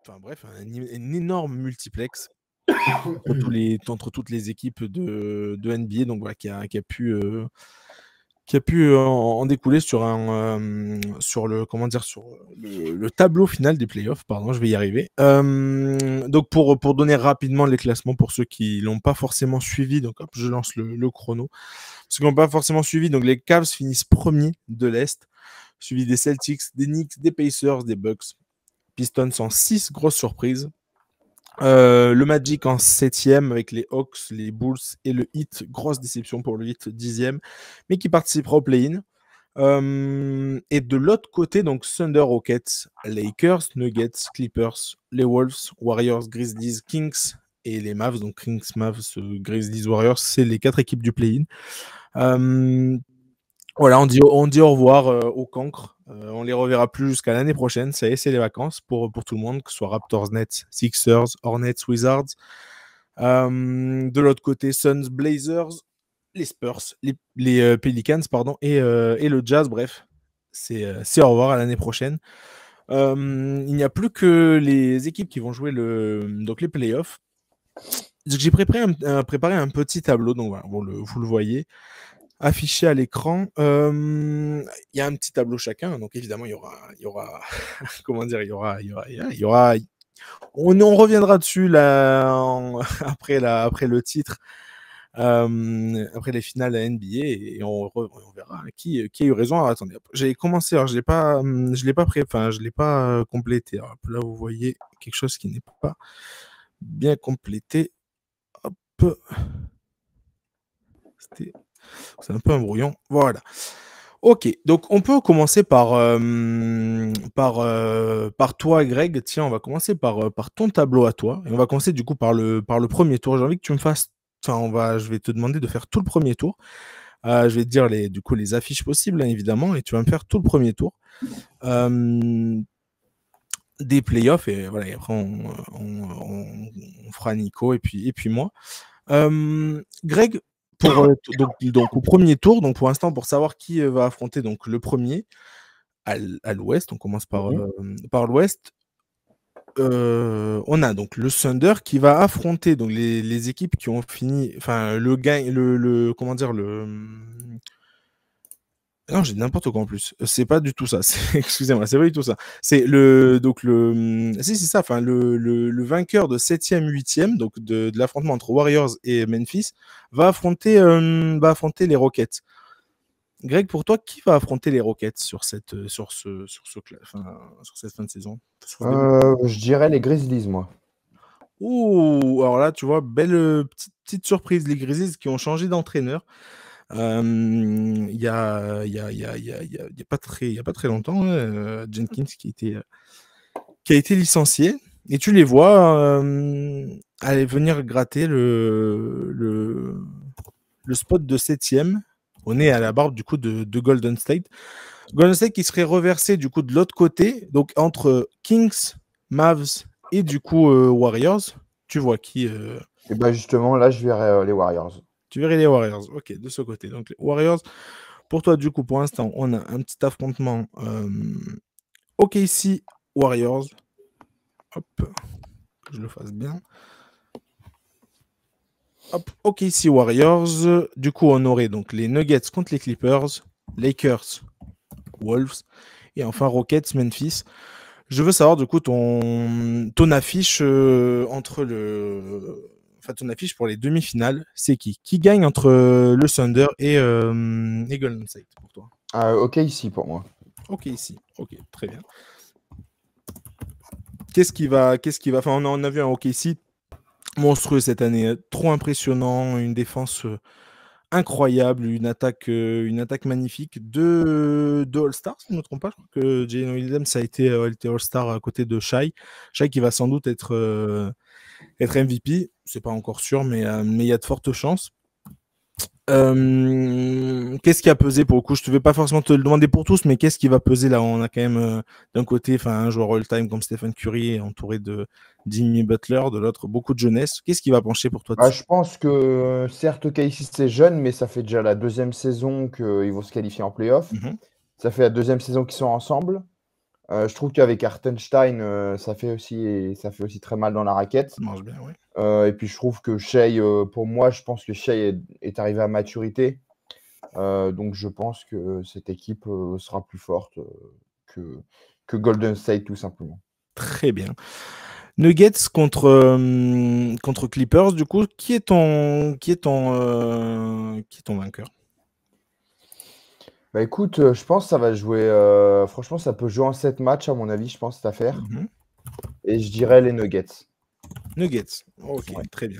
enfin bref, un énorme multiplex entre toutes les équipes de NBA, donc voilà, qui a pu en découler sur sur le tableau final des playoffs. Pardon, je vais y arriver. Donc pour donner rapidement les classements pour ceux qui l'ont pas forcément suivi, donc hop, je lance le chrono. Ceux qui n'ont pas forcément suivi, donc les Cavs finissent premiers de l'Est, suivi des Celtics, des Knicks, des Pacers, des Bucks. Pistons en 6 grosses surprises. Le Magic en 7e avec les Hawks, les Bulls et le Heat. Grosse déception pour le Heat, 10e, mais qui participera au play-in. Et de l'autre côté, donc Thunder, Rockets, Lakers, Nuggets, Clippers, les Wolves, Warriors, Grizzlies, Kings et les Mavs. Donc Kings, Mavs, Grizzlies, Warriors, c'est les 4 équipes du play-in. Voilà, on dit au revoir aux cancres. On les reverra plus jusqu'à l'année prochaine. Ça y est, c'est les vacances pour tout le monde, que ce soit Raptors, Nets, Sixers, Hornets, Wizards. De l'autre côté, Suns, Blazers, les Spurs, les Pelicans, pardon, et le Jazz. Bref, c'est au revoir à l'année prochaine. Il n'y a plus que les équipes qui vont jouer donc les playoffs. J'ai préparé un petit tableau, donc voilà, vous le voyez affiché à l'écran. Il y a un petit tableau chacun, donc évidemment il y aura comment dire, on reviendra dessus là après le titre, après les finales à NBA, et on verra qui a eu raison. Alors, attendez, j'ai commencé, alors je l'ai pas complété. Alors, là vous voyez quelque chose qui n'est pas bien complété. Hop. C'est un peu un brouillon. Voilà. Ok, donc on peut commencer par toi, Greg. Tiens, on va commencer par ton tableau à toi. Et on va commencer du coup par le premier tour. J'ai envie que tu me fasses. Enfin, je vais te demander de faire tout le premier tour. Je vais te dire les affiches possibles, hein, évidemment, et tu vas me faire tout le premier tour des playoffs. Et voilà, et après on fera Nico et puis moi. Greg, donc au premier tour, donc pour l'instant, pour savoir qui va affronter donc le premier à l'ouest, on commence par l'ouest. On a donc le Thunder qui va affronter donc les équipes qui ont fini, enfin comment dire, non, j'ai n'importe quoi en plus. C'est pas du tout ça. Excusez-moi, c'est pas du tout ça. C'est si, c'est ça. Enfin, le vainqueur de 7e, 8e, donc de l'affrontement entre Warriors et Memphis, va affronter les Rockets. Greg, pour toi, qui va affronter les Rockets sur cette fin de saison? Je dirais les Grizzlies, moi. Ouh, alors là, tu vois, belle petite surprise, les Grizzlies qui ont changé d'entraîneur. Il y a pas très longtemps, Jenkins qui a été licencié, et tu les vois aller venir gratter le spot de 7e. On est à la barbe du coup de Golden State. Golden State qui serait reversé du coup de l'autre côté, donc entre Kings, Mavs et du coup Warriors. Tu vois qui Et bah justement, là, je verrais les Warriors. Tu verrais les Warriors. Ok, de ce côté. Donc les Warriors, pour toi, du coup, pour l'instant, on a un petit affrontement OKC Warriors. Hop, que je le fasse bien. Hop, OKC Warriors. Du coup, on aurait donc les Nuggets contre les Clippers, Lakers, Wolves, et enfin Rockets, Memphis. Je veux savoir, du coup, ton affiche ton affiche pour les demi-finales, c'est qui? Qui gagne entre le Thunder et Golden State pour toi? Ok, ici pour moi. Ok, ici. Ok, très bien. Qu'est-ce qui va enfin, on a vu un OKC monstrueux cette année, trop impressionnant, une défense incroyable, une attaque magnifique de All-Star, si je ne me trompe pas. Je crois que Jalen Williams a été All-Star à côté de Shai. Shai qui va sans doute être MVP, c'est pas encore sûr, mais il y a de fortes chances. Qu'est-ce qui a pesé pour le coup? Je ne vais pas forcément te le demander pour tous, mais qu'est-ce qui va peser là? On a quand même d'un côté un joueur all-time comme Stephen Curry entouré de Jimmy Butler, de l'autre beaucoup de jeunesse. Qu'est-ce qui va pencher pour toi dessus? Je pense que certes, OKC c'est jeune, mais ça fait déjà la deuxième saison qu'ils vont se qualifier en playoff. Ça fait la deuxième saison qu'ils sont ensemble. Je trouve qu'avec Hartenstein, ça fait aussi très mal dans la raquette. Ça marche bien, ouais. Et puis je trouve que Shai, pour moi, je pense que Shai est arrivé à maturité. Donc je pense que cette équipe sera plus forte que, que Golden State, tout simplement. Très bien. Nuggets contre Clippers, du coup, qui est ton vainqueur? Bah écoute, je pense que ça va jouer. Franchement, ça peut jouer en 7 matchs, à mon avis, je pense, cette affaire. Mhm. Et je dirais les Nuggets. Nuggets. Ok, Ouais. très bien.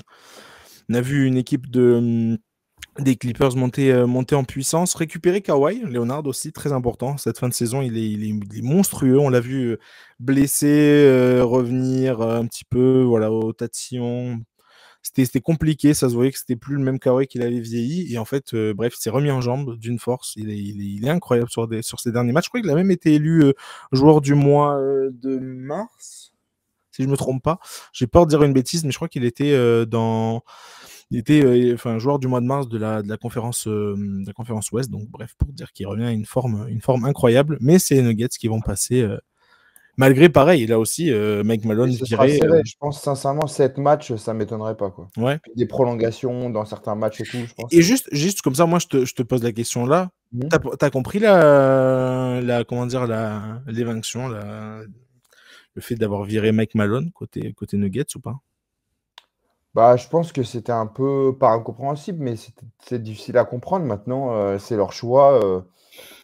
On a vu une équipe des Clippers monter en puissance, récupérer Kawhi Leonard aussi, très important. Cette fin de saison, il est monstrueux. On l'a vu blessé, revenir un petit peu, voilà, au tatillon. C'était compliqué, ça se voyait que c'était plus le même Kawhi qu'il avait vieilli. Et en fait, bref, il s'est remis en jambe d'une force. Il est incroyable sur ses derniers matchs. Je crois qu'il a même été élu joueur du mois de mars, si je me trompe pas. J'ai peur de dire une bêtise, mais je crois qu'il était il était enfin, joueur du mois de mars de la conférence Ouest. Donc bref, pour dire qu'il revient à une forme incroyable. Mais c'est les Nuggets qui vont passer. Malgré pareil, là aussi, Mike Et Malone ce sera viré. serré. Je pense sincèrement, 7 matchs, ça m'étonnerait pas, quoi. Ouais. Puis des prolongations dans certains matchs et tout, je pense. Et juste comme ça, moi, je te pose la question là. Mhm. T'as compris comment dire, l'évinction, le fait d'avoir viré Mike Malone côté Nuggets ou pas? Bah, je pense que c'était un peu pas incompréhensible, mais c'est difficile à comprendre. Maintenant, c'est leur choix.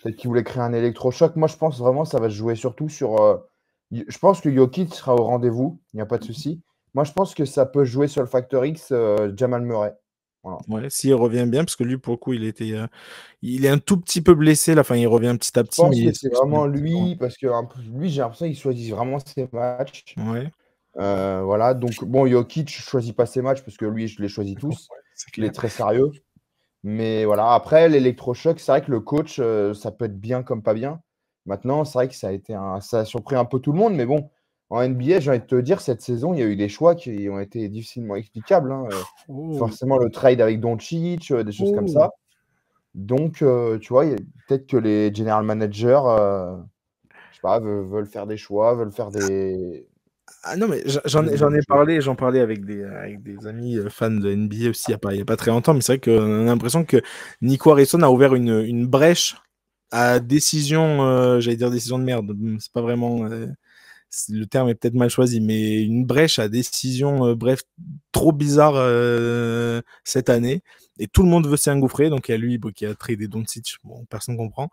Peut-être qu'ils voulaient créer un électrochoc. Moi, je pense vraiment que ça va se jouer surtout sur. Je pense que Jokic sera au rendez-vous, il n'y a pas de souci. Moi, je pense que ça peut jouer sur le facteur X, Jamal Murray. Voilà. Ouais, s'il revient bien, parce que lui, pour le coup, il est un tout petit peu blessé là. Enfin, il revient petit à Je petit, pense mais que c'est vraiment lui, parce que un peu, lui, j'ai l'impression qu'il choisit vraiment ses matchs. ouais, Voilà, donc bon, Jokic ne choisit pas ses matchs parce que lui, je les choisis tous. ouais, c'est Il clair. est très sérieux. Mais voilà, après, l'électrochoc, c'est vrai que le coach, ça peut être bien comme pas bien. Maintenant, c'est vrai que ça a surpris un peu tout le monde. Mais bon, en NBA, j'ai envie de te dire, cette saison, il y a eu des choix qui ont été difficilement explicables, hein. Oh, Forcément, le trade avec Doncic, des choses comme oh. ça. Donc, tu vois, peut-être que les general managers, je sais pas, veulent faire des choix, veulent faire Ah non, mais des j'en ai choses. parlé, j'en parlais avec des amis fans de NBA aussi il y a pas très longtemps, mais c'est vrai qu'on a l'impression que Nico Harrison a ouvert une brèche à décision, j'allais dire décision de merde, c'est pas vraiment, le terme est peut-être mal choisi, mais une brèche à décision, bref, trop bizarre cette année, et tout le monde veut s'y engouffrer, donc il y a lui qui a tradé Doncic, bon, personne comprend.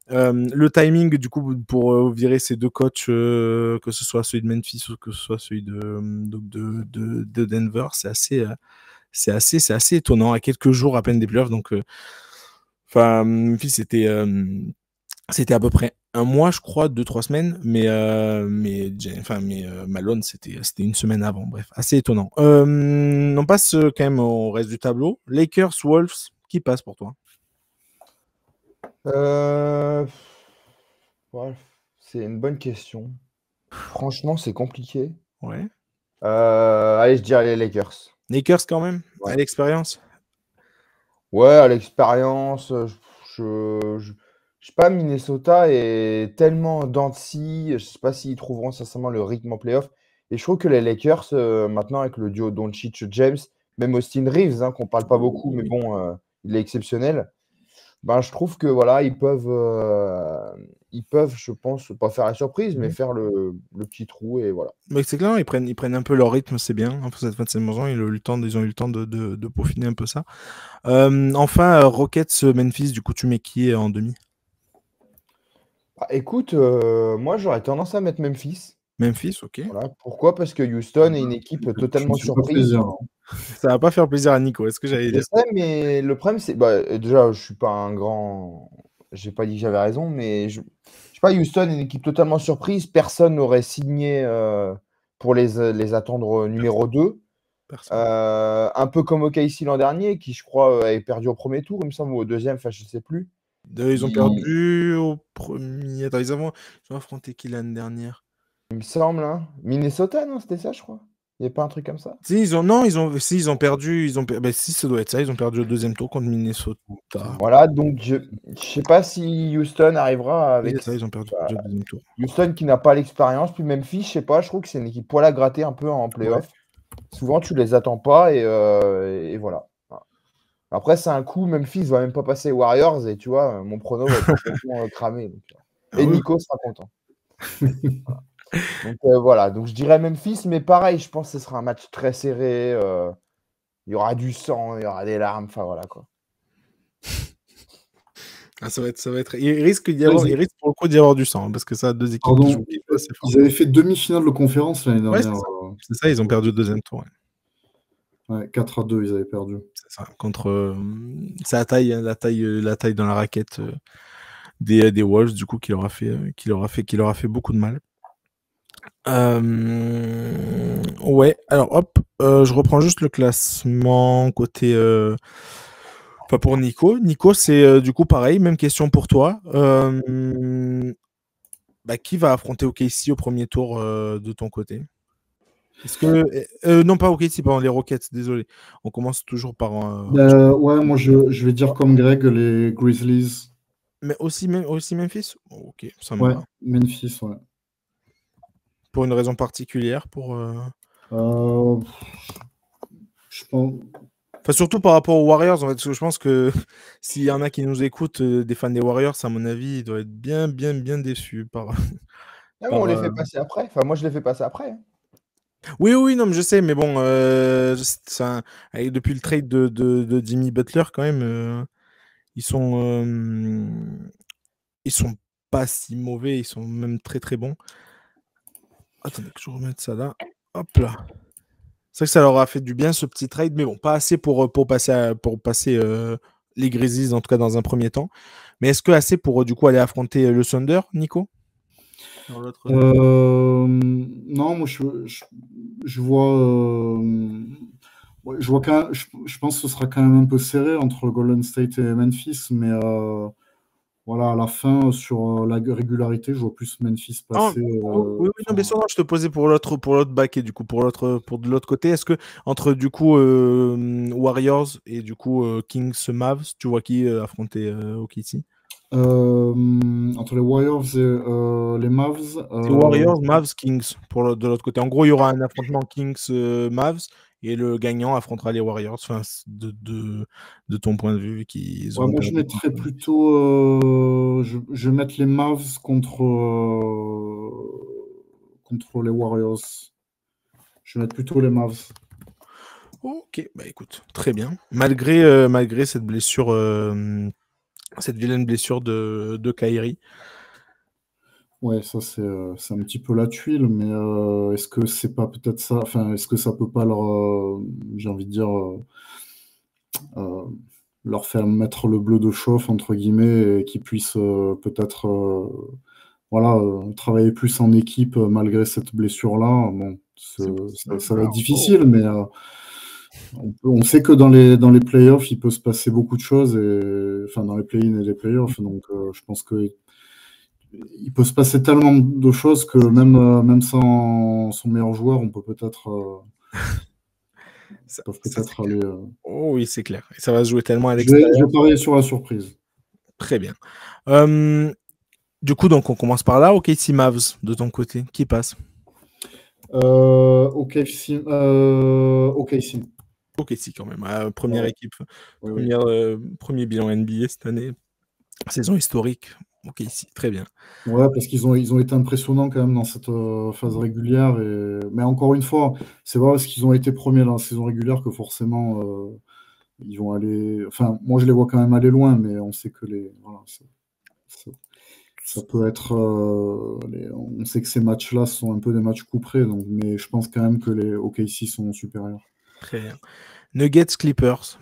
Le timing, du coup, pour virer ces deux coachs, que ce soit celui de Memphis ou que ce soit celui de Denver, c'est assez étonnant à quelques jours à peine des playoffs. Donc, enfin, Memphis, c'était à peu près un mois, je crois, 2, 3 semaines, mais Malone, c'était une semaine avant. Bref, assez étonnant. On passe quand même au reste du tableau. Lakers, Wolves, qui passe pour toi? Euh, ouais, c'est une bonne question. Franchement, c'est compliqué. Ouais. Allez, je dirais les Lakers. Lakers quand même, à Ouais. l'expérience. Ouais, à l'expérience, je sais pas, Minnesota est tellement dents de scie, je sais pas s'ils trouveront sincèrement le rythme en playoff. Et je trouve que les Lakers, maintenant avec le duo Doncic-James, même Austin Reeves, hein, qu'on parle pas beaucoup, mais Oui. bon, il est exceptionnel. Ben, je trouve que voilà, ils peuvent, je pense, pas faire la surprise, mais faire le petit trou et voilà. Mais c'est clair, ils prennent un peu leur rythme, c'est bien. Enfin, cette fin de saison, ils ont eu le temps de peaufiner un peu ça. Enfin, Rockets, Memphis, du coup, tu mets qui en demi? Bah, écoute, moi j'aurais tendance à mettre Memphis. Memphis, ok. Voilà. Pourquoi? Parce que Houston est une équipe Tu me totalement fais pas surprise. plaisir, hein. Ça va pas faire plaisir à Nico, est-ce que j'allais Je dire? sais, mais le problème, c'est bah, déjà, je suis pas un grand. J'ai pas dit que j'avais raison, mais je sais pas, Houston est une équipe totalement surprise. Personne n'aurait signé pour les attendre numéro 2. Personne. Un peu comme OKC l'an dernier, qui je crois avait perdu au premier tour, il me semble, ou au deuxième, enfin je sais plus. Ils ont Il, perdu au premier. Attends, ils ont affronté qui l'année dernière? il me semble, hein. Minnesota, non, c'était ça, je crois. Il n'y a pas un truc comme ça? Si, ils ont perdu. Si, ça doit être ça. Ils ont perdu au deuxième tour contre Minnesota. Voilà, donc je sais pas si Houston arrivera Oui, c'est avec ça, ils ont perdu bah, au deuxième tour. Houston qui n'a pas l'expérience, puis Memphis, je sais pas, je trouve que c'est une équipe poil à gratter un peu en Ouais. playoff. Souvent, tu les attends pas et voilà. Après, c'est un coup, Memphis va même pas passer Warriors et tu vois, mon prono va être complètement cramé. Donc, Ah et ouais. Nico sera content. Donc voilà, donc je dirais Memphis, mais pareil, je pense que ce sera un match très serré. Il y aura du sang, il y aura des larmes, enfin voilà quoi. Ah, ça va être. Il risque pour le coup d'y avoir du sang, hein, parce que ça a deux équipes qui jouent assez fort. Ils avaient fait demi-finale de conférence l'année Ouais, dernière. c'est ça, ils ont perdu au deuxième tour. Ouais, 4-2, ils avaient perdu. C'est ça. Contre. C'est la taille dans la raquette des Wolves, du coup, qui leur a fait beaucoup de mal. Ouais, alors hop, je reprends juste le classement côté. Enfin, pour Nico. Nico, c'est du coup pareil, même question pour toi. Qui va affronter OKC au premier tour de ton côté? Est-ce que. Non, pas OKC, pardon, les Rockets, désolé. On commence toujours par. Ouais, moi je vais dire comme Greg, les Grizzlies. Mais aussi Memphis? Ok, ça me Ouais, va. Memphis, ouais. Pour une raison particulière, je pense. Enfin, surtout par rapport aux Warriors, en fait, parce que je pense que s'il y en a qui nous écoutent, des fans des Warriors, à mon avis, ils doivent être bien, bien, bien déçus par. Ah, mais on par les fait passer après. Enfin, moi, je les fais passer après. Hein. Oui, oui, non, mais je sais, mais bon, depuis le trade de Jimmy Butler, quand même, ils sont pas si mauvais, ils sont même très, très bons. Attendez que je remette ça là. Hop là. C'est vrai que ça leur a fait du bien ce petit trade, mais bon, pas assez pour passer les Grizzlies, en tout cas dans un premier temps. Mais est-ce que assez pour du coup aller affronter le Thunder, Nico? Non, moi je vois. Je vois quand même, je pense que ce sera quand même un peu serré entre Golden State et Memphis, mais voilà, à la fin, sur la régularité, je vois plus Memphis passer. Oui, non, bien sûr, non, je te posais pour l'autre baquet, du coup, pour de l'autre côté. Est-ce que entre du coup Warriors et du coup Kings Mavs, tu vois qui affronter OKC? Entre les Warriors et les Mavs. C'est Warriors, Mavs, Kings de l'autre côté. En gros, il y aura un affrontement Kings Mavs et le gagnant affrontera les Warriors. Enfin, de ton point de vue, vu qu'ils Ouais, ont moi, je perdu. mettrais plutôt. Je vais mettre les Mavs contre les Warriors. Je vais mettre plutôt les Mavs. Ok, bah écoute, très bien. Malgré cette blessure, cette vilaine blessure de Kyrie. Ouais, ça c'est un petit peu la tuile, mais est-ce que c'est pas peut-être ça, enfin, est-ce que ça peut pas leur, j'ai envie de dire, euh, leur faire mettre le bleu de chauffe, entre guillemets, et qu'ils puissent peut-être voilà, travailler plus en équipe malgré cette blessure-là. Bon, ça va être difficile, mais on sait que dans les playoffs, il peut se passer beaucoup de choses, enfin dans les play-in et les playoffs, donc je pense que il peut se passer tellement de choses que même sans son meilleur joueur, on peut peut-être aller. Oh oui, c'est clair. Et ça va se jouer tellement à Je vais l'extérieur. parier sur la surprise. Très bien. Du coup, donc on commence par là. OKC Mavs, de ton côté, qui passe? OKC. OKC quand même. Première Ouais. équipe, Oui. premier bilan NBA cette année. Saison historique. OKC, très bien. Ouais, parce qu'ils ont été impressionnants quand même dans cette phase régulière. Mais encore une fois, c'est pas parce qu'ils ont été premiers dans la saison régulière que forcément ils vont aller. Enfin, moi je les vois quand même aller loin, mais on sait que voilà, ça peut être. On sait que ces matchs-là sont un peu des matchs couperés, donc, mais je pense quand même que les OKC sont supérieurs. Très bien. Nuggets Clippers.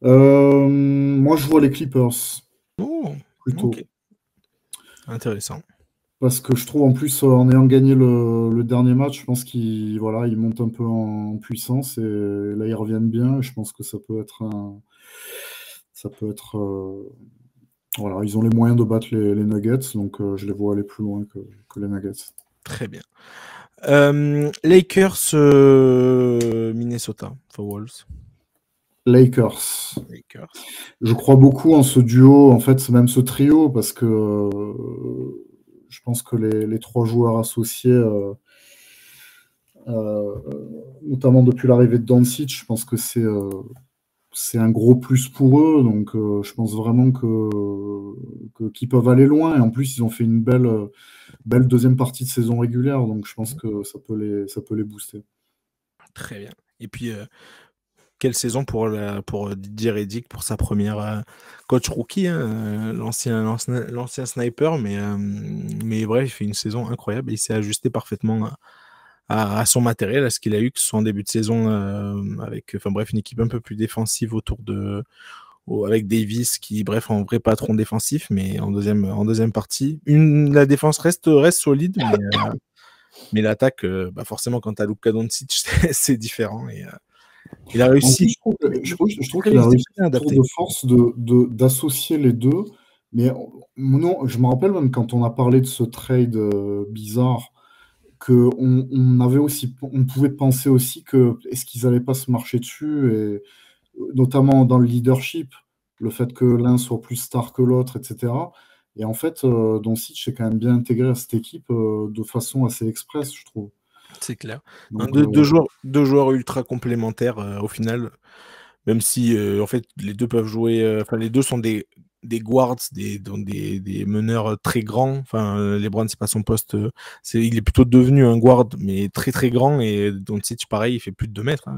Moi je vois les Clippers. Oh, Plutôt. ok. Intéressant. Parce que je trouve en plus, en ayant gagné le dernier match, je pense qu'ils ils montent un peu en puissance et là ils reviennent bien. Je pense que ça peut être voilà, ils ont les moyens de battre les Nuggets, donc je les vois aller plus loin que les Nuggets. Très bien. Lakers, Minnesota, for Wolves. Lakers. Lakers. Je crois beaucoup en ce duo, en fait, même ce trio, parce que je pense que les 3 joueurs associés, notamment depuis l'arrivée de Doncic, je pense que c'est un gros plus pour eux. Donc, je pense vraiment qu'ils peuvent aller loin. Et en plus, ils ont fait une belle deuxième partie de saison régulière. Donc, je pense que ça peut les booster. Très bien. Et puis, quelle saison pour Didier Redick pour sa première coach rookie, hein, l'ancien sniper, mais bref, il fait une saison incroyable. Il s'est ajusté parfaitement à son matériel, à ce qu'il a eu, que ce soit en début de saison avec, enfin bref, une équipe un peu plus défensive avec Davis qui, bref, en vrai patron défensif, mais en deuxième partie, la défense reste solide, mais l'attaque, forcément, quand tu as Luka Doncic, c'est différent. Et il a réussi. Je trouve qu'il a réussi un tour de force d'associer les deux. Mais non, je me rappelle même quand on a parlé de ce trade bizarre, on pouvait penser aussi que est-ce qu'ils n'allaient pas se marcher dessus, et notamment dans le leadership, le fait que l'un soit plus star que l'autre, etc. Et en fait, Doncic est quand même bien intégré à cette équipe de façon assez express, je trouve. C'est clair. Donc, deux joueurs ultra complémentaires au final, même si en fait les deux peuvent jouer. Enfin, les deux sont des guards, des meneurs très grands. Enfin, LeBron, c'est pas son poste. Il est plutôt devenu un guard, mais très très grand. Et Doncic, pareil, il fait plus de 2 mètres,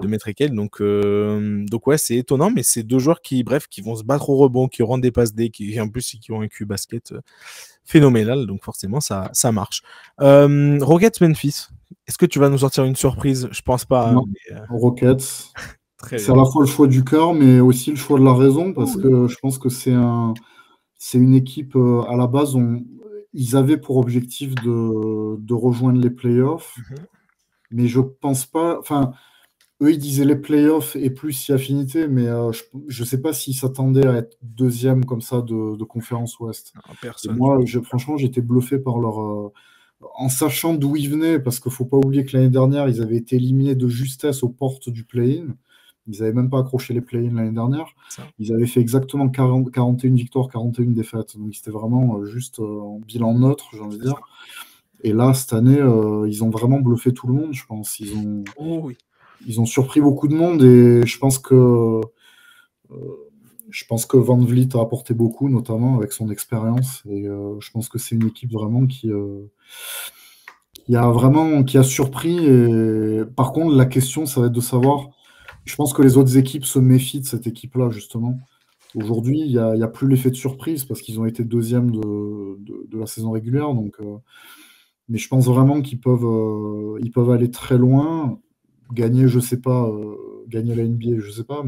2 mètres et quelques. Donc ouais, c'est étonnant, mais c'est deux joueurs qui vont se battre au rebond, qui rendent des passes D, qui en plus qui ont un Q basket phénoménal. Donc forcément, ça marche. Rockets Memphis. Est-ce que tu vas nous sortir une surprise? Je pense pas. Non. Rockets. Très C'est à bien. la fois le choix du cœur, mais aussi le choix de la raison, parce que je pense que c'est une équipe, à la base, ils avaient pour objectif de rejoindre les playoffs, mais je pense pas. Enfin, eux, ils disaient les playoffs et plus si affinité, mais je sais pas s'ils s'attendaient à être deuxième comme ça de conférence Ouest. Non, Et personne. moi, franchement, j'étais bluffé par en sachant d'où ils venaient, parce qu'il faut pas oublier que l'année dernière, ils avaient été éliminés de justesse aux portes du play-in. Ils n'avaient même pas accroché les play-in l'année dernière. Ça. Ils avaient fait exactement 41 victoires, 41 défaites. Donc c'était vraiment juste en bilan neutre, j'ai envie de dire. Et là, cette année, ils ont vraiment bluffé tout le monde, je pense. Ils ont surpris beaucoup de monde, et je pense que Van Vliet a apporté beaucoup, notamment avec son expérience. Et je pense que c'est une équipe vraiment qui a surpris. Et par contre, la question, ça va être de savoir. Je pense que les autres équipes se méfient de cette équipe-là, justement. Aujourd'hui, il n'y a plus l'effet de surprise parce qu'ils ont été deuxième de la saison régulière. Donc, mais je pense vraiment qu'ils peuvent aller très loin. Gagner, je sais pas, gagner la NBA, je sais pas,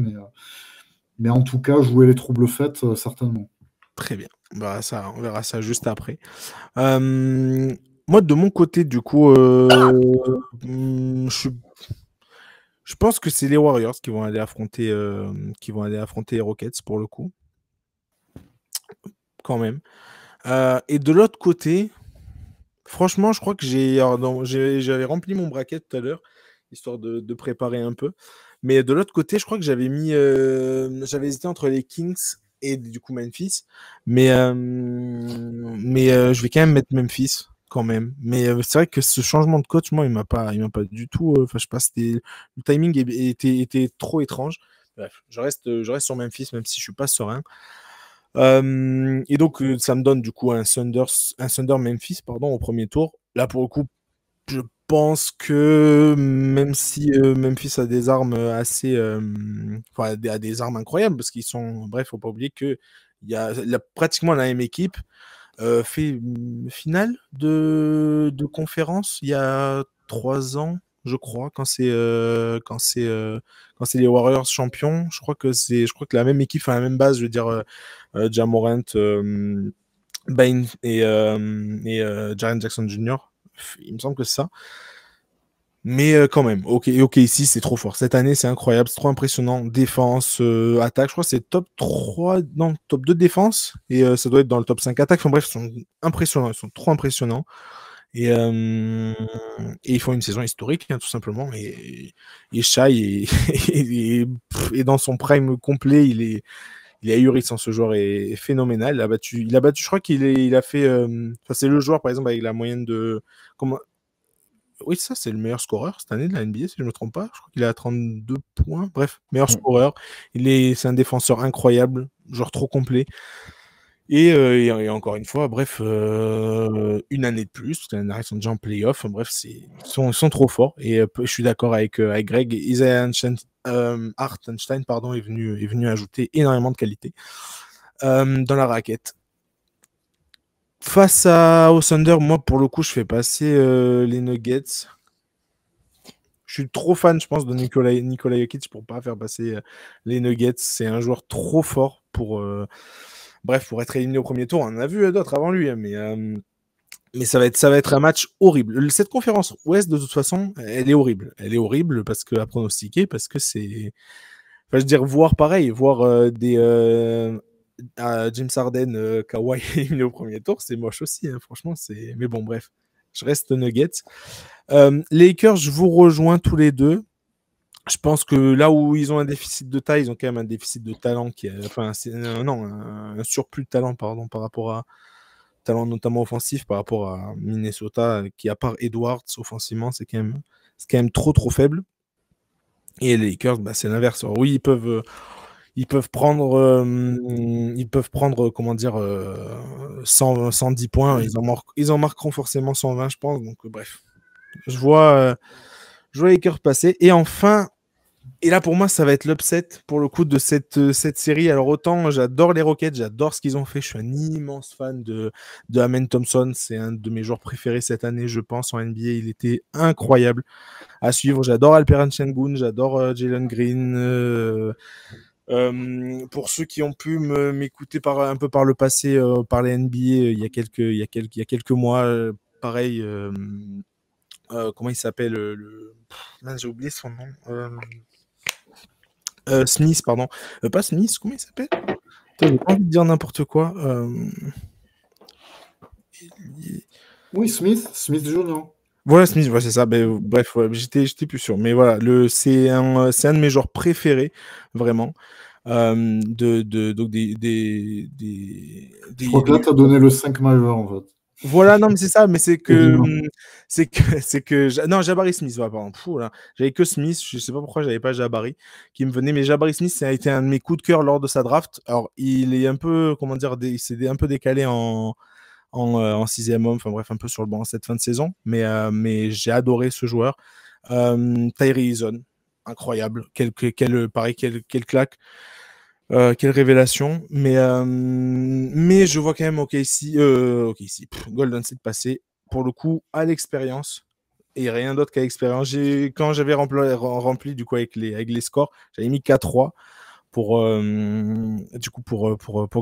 mais en tout cas, jouer les troubles faites, certainement. Très bien. On verra ça juste après. Moi, de mon côté, du coup, je pense que c'est les Warriors qui vont aller affronter les Rockets pour le coup. Quand même. Et de l'autre côté, franchement, je crois que j'avais rempli mon bracket tout à l'heure, histoire de préparer un peu. Mais de l'autre côté, je crois que j'avais hésité entre les Kings et du coup Memphis. Mais je vais quand même mettre Memphis quand même. Mais c'est vrai que ce changement de coach, moi, il m'a pas du tout. Enfin, je sais pas, le timing était trop étrange. Bref, je reste sur Memphis, même si je suis pas serein. Et donc, ça me donne du coup un Thunder Memphis, pardon, au premier tour. Là, pour le coup, je pense que même si Memphis a des armes assez, a des armes incroyables, parce qu'ils sont, bref, faut pas oublier que il y a pratiquement la même équipe fait une finale de conférence il y a 3 ans, je crois, quand c'est les Warriors champions. Je crois que la même équipe a la même base, je veux dire Ja Morant, Bane et Jaren Jackson Jr. Il me semble que c'est ça. Mais quand même, ok, ici c'est trop fort. Cette année, c'est incroyable, c'est trop impressionnant. Défense, attaque, je crois que c'est top 3, non, top 2 défense, et ça doit être dans le top 5 attaque. Enfin bref, ils sont impressionnants, ils sont trop impressionnants. Et, ils font une saison historique, hein, tout simplement. Et Shai est dans son prime complet. Il est ahurissant, ce joueur est phénoménal. Il a battu, je crois il a fait. C'est le joueur, par exemple, avec la moyenne de. Comment, oui, ça, c'est le meilleur scoreur cette année de la NBA, si je ne me trompe pas. Je crois qu'il est à 32 points. Bref, meilleur scoreur. C'est un défenseur incroyable, genre trop complet. Et encore une fois, bref, une année de plus, parce que l'année dernière, ils sont déjà en playoff. Bref, ils sont trop forts. Et je suis d'accord avec Greg. Isaiah Hartenstein, pardon, est venu ajouter énormément de qualité dans la raquette. Face au Thunder, moi, pour le coup, je fais passer les Nuggets. Je suis trop fan, je pense, de Nikola Jokic pour pas faire passer les Nuggets. C'est un joueur trop fort pour être éliminé au premier tour. On en a vu d'autres avant lui, hein, mais ça va être un match horrible. Cette conférence Ouest, de toute façon, elle est horrible. Elle est horrible parce que à pronostiquer, parce que c'est... Enfin, je veux dire, voir des... James Harden, Kawhi éliminé au premier tour, c'est moche aussi, hein, franchement. Mais bon, bref. Je reste Nuggets. Les Lakers, je vous rejoins tous les deux. Je pense que là où ils ont un déficit de taille, ils ont quand même un déficit de talent un surplus de talent, pardon, par rapport à talent notamment offensif, par rapport à Minnesota, qui à part Edwards offensivement, c'est quand même trop faible. Et les Lakers, c'est l'inverse. Alors, oui, ils peuvent prendre, comment dire, 110 points. Ils en marqueront forcément 120, je pense. Donc, bref, je vois les Lakers passer. Et enfin, et là pour moi, ça va être l'upset pour le coup de cette série. Alors autant j'adore les Rockets, j'adore ce qu'ils ont fait. Je suis un immense fan de Amen Thompson. C'est un de mes joueurs préférés cette année, je pense, en NBA. Il était incroyable à suivre. J'adore Alperen Sengun, j'adore Jalen Green. Pour ceux qui ont pu m'écouter un peu par le passé, par les NBA, il y a quelques mois, pareil. Comment il s'appelle j'ai oublié son nom. Smith, pardon. Pas Smith, comment il s'appelle? J'ai pas envie de dire n'importe quoi. Oui, Smith Junior. Voilà, Smith, ouais, c'est ça. Bref, ouais, j'étais plus sûr. Mais voilà, c'est un de mes joueurs préférés, vraiment. Donc Je crois que là, tu as donné le 5 majeur, en fait. Voilà, non, mais c'est ça, mais non, Jabari Smith, ouais, pardon. Là. J'avais que Smith, je sais pas pourquoi j'avais pas Jabari qui me venait, mais Jabari Smith, ça a été un de mes coups de cœur lors de sa draft. Alors, il est un peu, comment dire, il s'est un peu décalé en sixième homme, enfin bref, un peu sur le banc cette fin de saison, mais j'ai adoré ce joueur. Tyree Eason, incroyable, pareil, quelle claque. Quelle révélation. Mais je vois quand même Golden State passer pour le coup à l'expérience et rien d'autre qu'à l'expérience. Quand j'avais rempli du coup avec les scores, j'avais mis 4-3 pour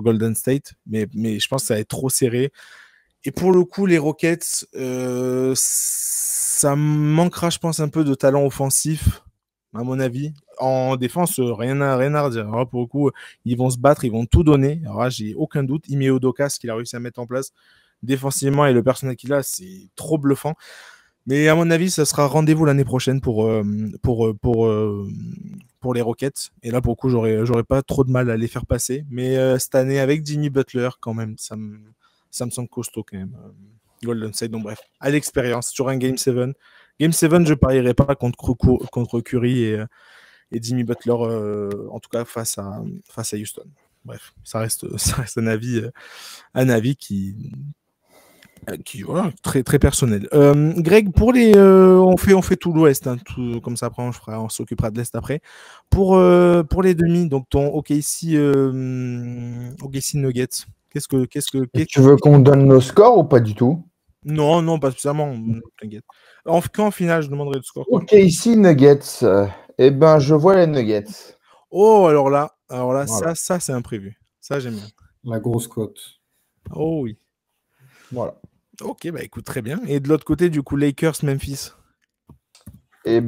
Golden State, mais je pense que ça va être trop serré. Et pour le coup, les Rockets, ça manquera, je pense, un peu de talent offensif, à mon avis. En défense, rien à redire. Alors là, pour le coup, ils vont se battre, ils vont tout donner. Alors là, j'ai aucun doute. Ime Udoka, ce qu'il a réussi à mettre en place défensivement et le personnel qu'il a, c'est trop bluffant. Mais à mon avis, ça sera rendez-vous l'année prochaine pour les Rockets. Et là, pour le coup, j'aurais pas trop de mal à les faire passer. Mais cette année, avec Jimmy Butler, quand même, ça me semble costaud quand même. Golden State, donc bref, à l'expérience, sur un Game 7. Game 7, je parierais pas contre Curry et Jimmy Butler, en tout cas face à Houston. Bref, ça reste un avis qui voilà, très très personnel. Greg, pour on fait tout l'Ouest, hein, comme ça après on s'occupera de l'Est après. Pour les demi, donc ton OKC Nuggets. Tu veux qu'on donne nos scores ou pas du tout? Non, pas spécialement. T'inquiète. En finale, je demanderai le score. Ok, ici Nuggets. Je vois les Nuggets. Oh, alors là, Voilà. ça c'est imprévu. Ça, j'aime bien. La grosse cote. Oh oui. Voilà. Ok, écoute, très bien. Et de l'autre côté, du coup, Lakers, Memphis. Je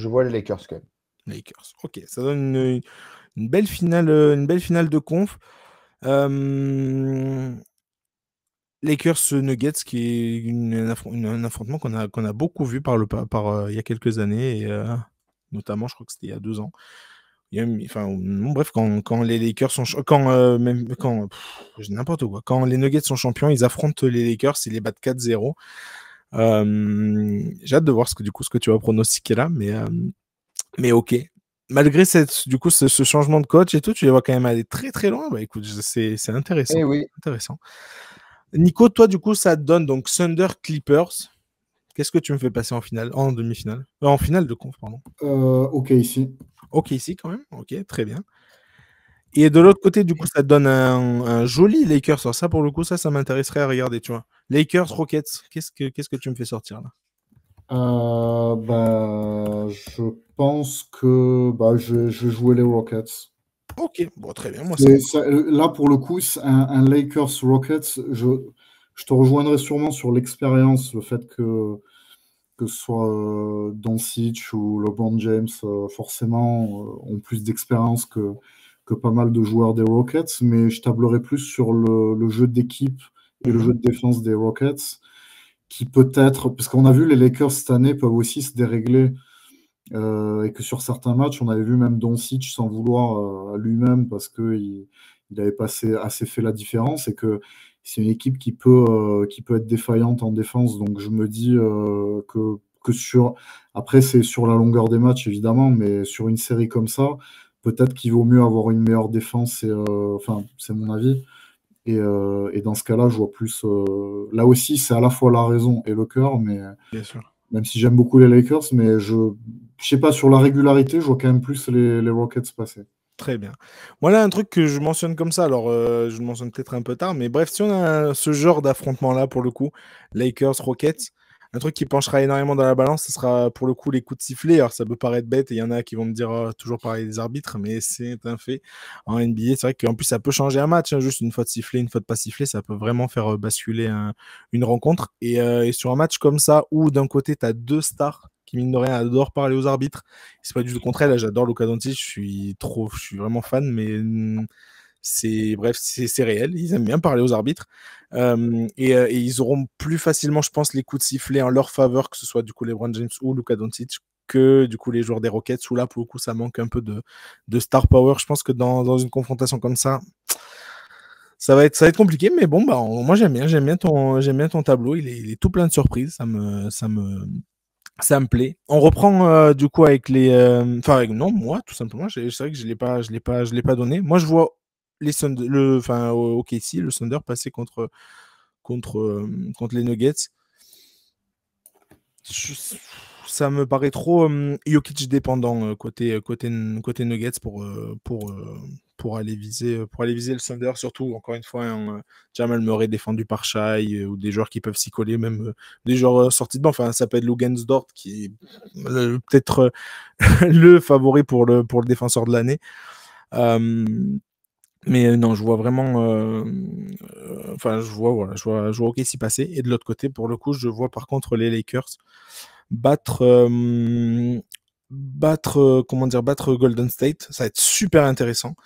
vois les Lakers quand même. Lakers. Ok, ça donne une belle finale de conf. Lakers Nuggets, qui est un affrontement qu'on a beaucoup vu il y a quelques années, et notamment, je crois que c'était il y a 2 ans. Enfin, bref, quand les Lakers sont n'importe quoi, quand les Nuggets sont champions, ils affrontent les Lakers, ils les battent 4-0. J'ai hâte de voir ce que tu vas pronostiquer là, mais ok. Malgré ce changement de coach et tout, tu les vois quand même aller très très loin. Bah écoute, c'est intéressant. Eh oui. Intéressant. Nico, toi, du coup, ça te donne donc Thunder Clippers. Qu'est-ce que tu me fais passer en finale? En demi-finale? En finale de conf, pardon. Ok, ici. Ok, ici quand même. Ok, très bien. Et de l'autre côté, du coup, ça te donne un joli Lakers. Alors ça, pour le coup, ça m'intéresserait à regarder, tu vois. Lakers, Rockets. Qu'est-ce que tu me fais sortir là? Je pense que je vais jouer les Rockets. Ok, bon, très bien. Moi, Là, pour le coup, c'est un Lakers Rockets. Je te rejoindrai sûrement sur l'expérience, le fait que ce soit Doncic ou LeBron James, forcément, ont plus d'expérience que pas mal de joueurs des Rockets, mais je tablerai plus sur le jeu d'équipe et le jeu de défense des Rockets, qui peut-être, parce qu'on a vu les Lakers cette année peuvent aussi se dérégler, et que sur certains matchs, on avait vu même Doncic s'en vouloir à lui-même parce qu'il avait pas assez fait la différence, et que c'est une équipe qui peut être défaillante en défense. Donc je me dis après, c'est sur la longueur des matchs évidemment, mais sur une série comme ça, peut-être qu'il vaut mieux avoir une meilleure défense, enfin c'est mon avis. Et dans ce cas-là, je vois plus. Là aussi, c'est à la fois la raison et le cœur, mais bien sûr. même si j'aime beaucoup les Lakers, mais je sais pas, sur la régularité, je vois quand même plus les Rockets passer. Très bien. Voilà un truc que je mentionne comme ça. Alors, je le mentionne peut-être un peu tard, mais bref, si on a ce genre d'affrontement-là, pour le coup, Lakers, Rockets, un truc qui penchera énormément dans la balance, ce sera pour le coup les coups de sifflet. Alors, ça peut paraître bête et il y en a qui vont me dire toujours pareil des arbitres, mais c'est un fait. En NBA, c'est vrai qu'en plus, ça peut changer un match, hein, juste une fois de sifflet, une fois de pas siffler, ça peut vraiment faire basculer une rencontre. Et sur un match comme ça, où d'un côté, tu as 2 stars qui, mine de rien, adorent parler aux arbitres. C'est pas du tout le contraire. Là, j'adore Luka Doncic. Je suis vraiment fan, mais c'est réel. Ils aiment bien parler aux arbitres. Et ils auront plus facilement, je pense, les coups de sifflet en leur faveur, que ce soit du coup LeBron James ou Luka Doncic, que du coup les joueurs des Rockets, où là, pour le coup, ça manque un peu de star power. Je pense que dans une confrontation comme ça va être compliqué, mais bon, moi j'aime bien ton tableau. Il est tout plein de surprises. Ça me plaît. On reprend du coup avec les. Enfin, non, moi, tout simplement. C'est vrai que je l'ai pas donné. Moi, je vois les OKC, le Thunder passer contre les Nuggets. Ça me paraît trop Jokic dépendant côté Nuggets pour aller viser le Thunder, surtout encore une fois Jamal Murray défendu par Shai, ou des joueurs qui peuvent s'y coller, même des joueurs sortis de banc. Enfin, ça peut être Luguentz-Dort qui est peut-être le favori pour le défenseur de l'année. Mais non, je vois vraiment. Je vois OKC passer. Et de l'autre côté, pour le coup, je vois par contre les Lakers battre Golden State. Ça va être super intéressant.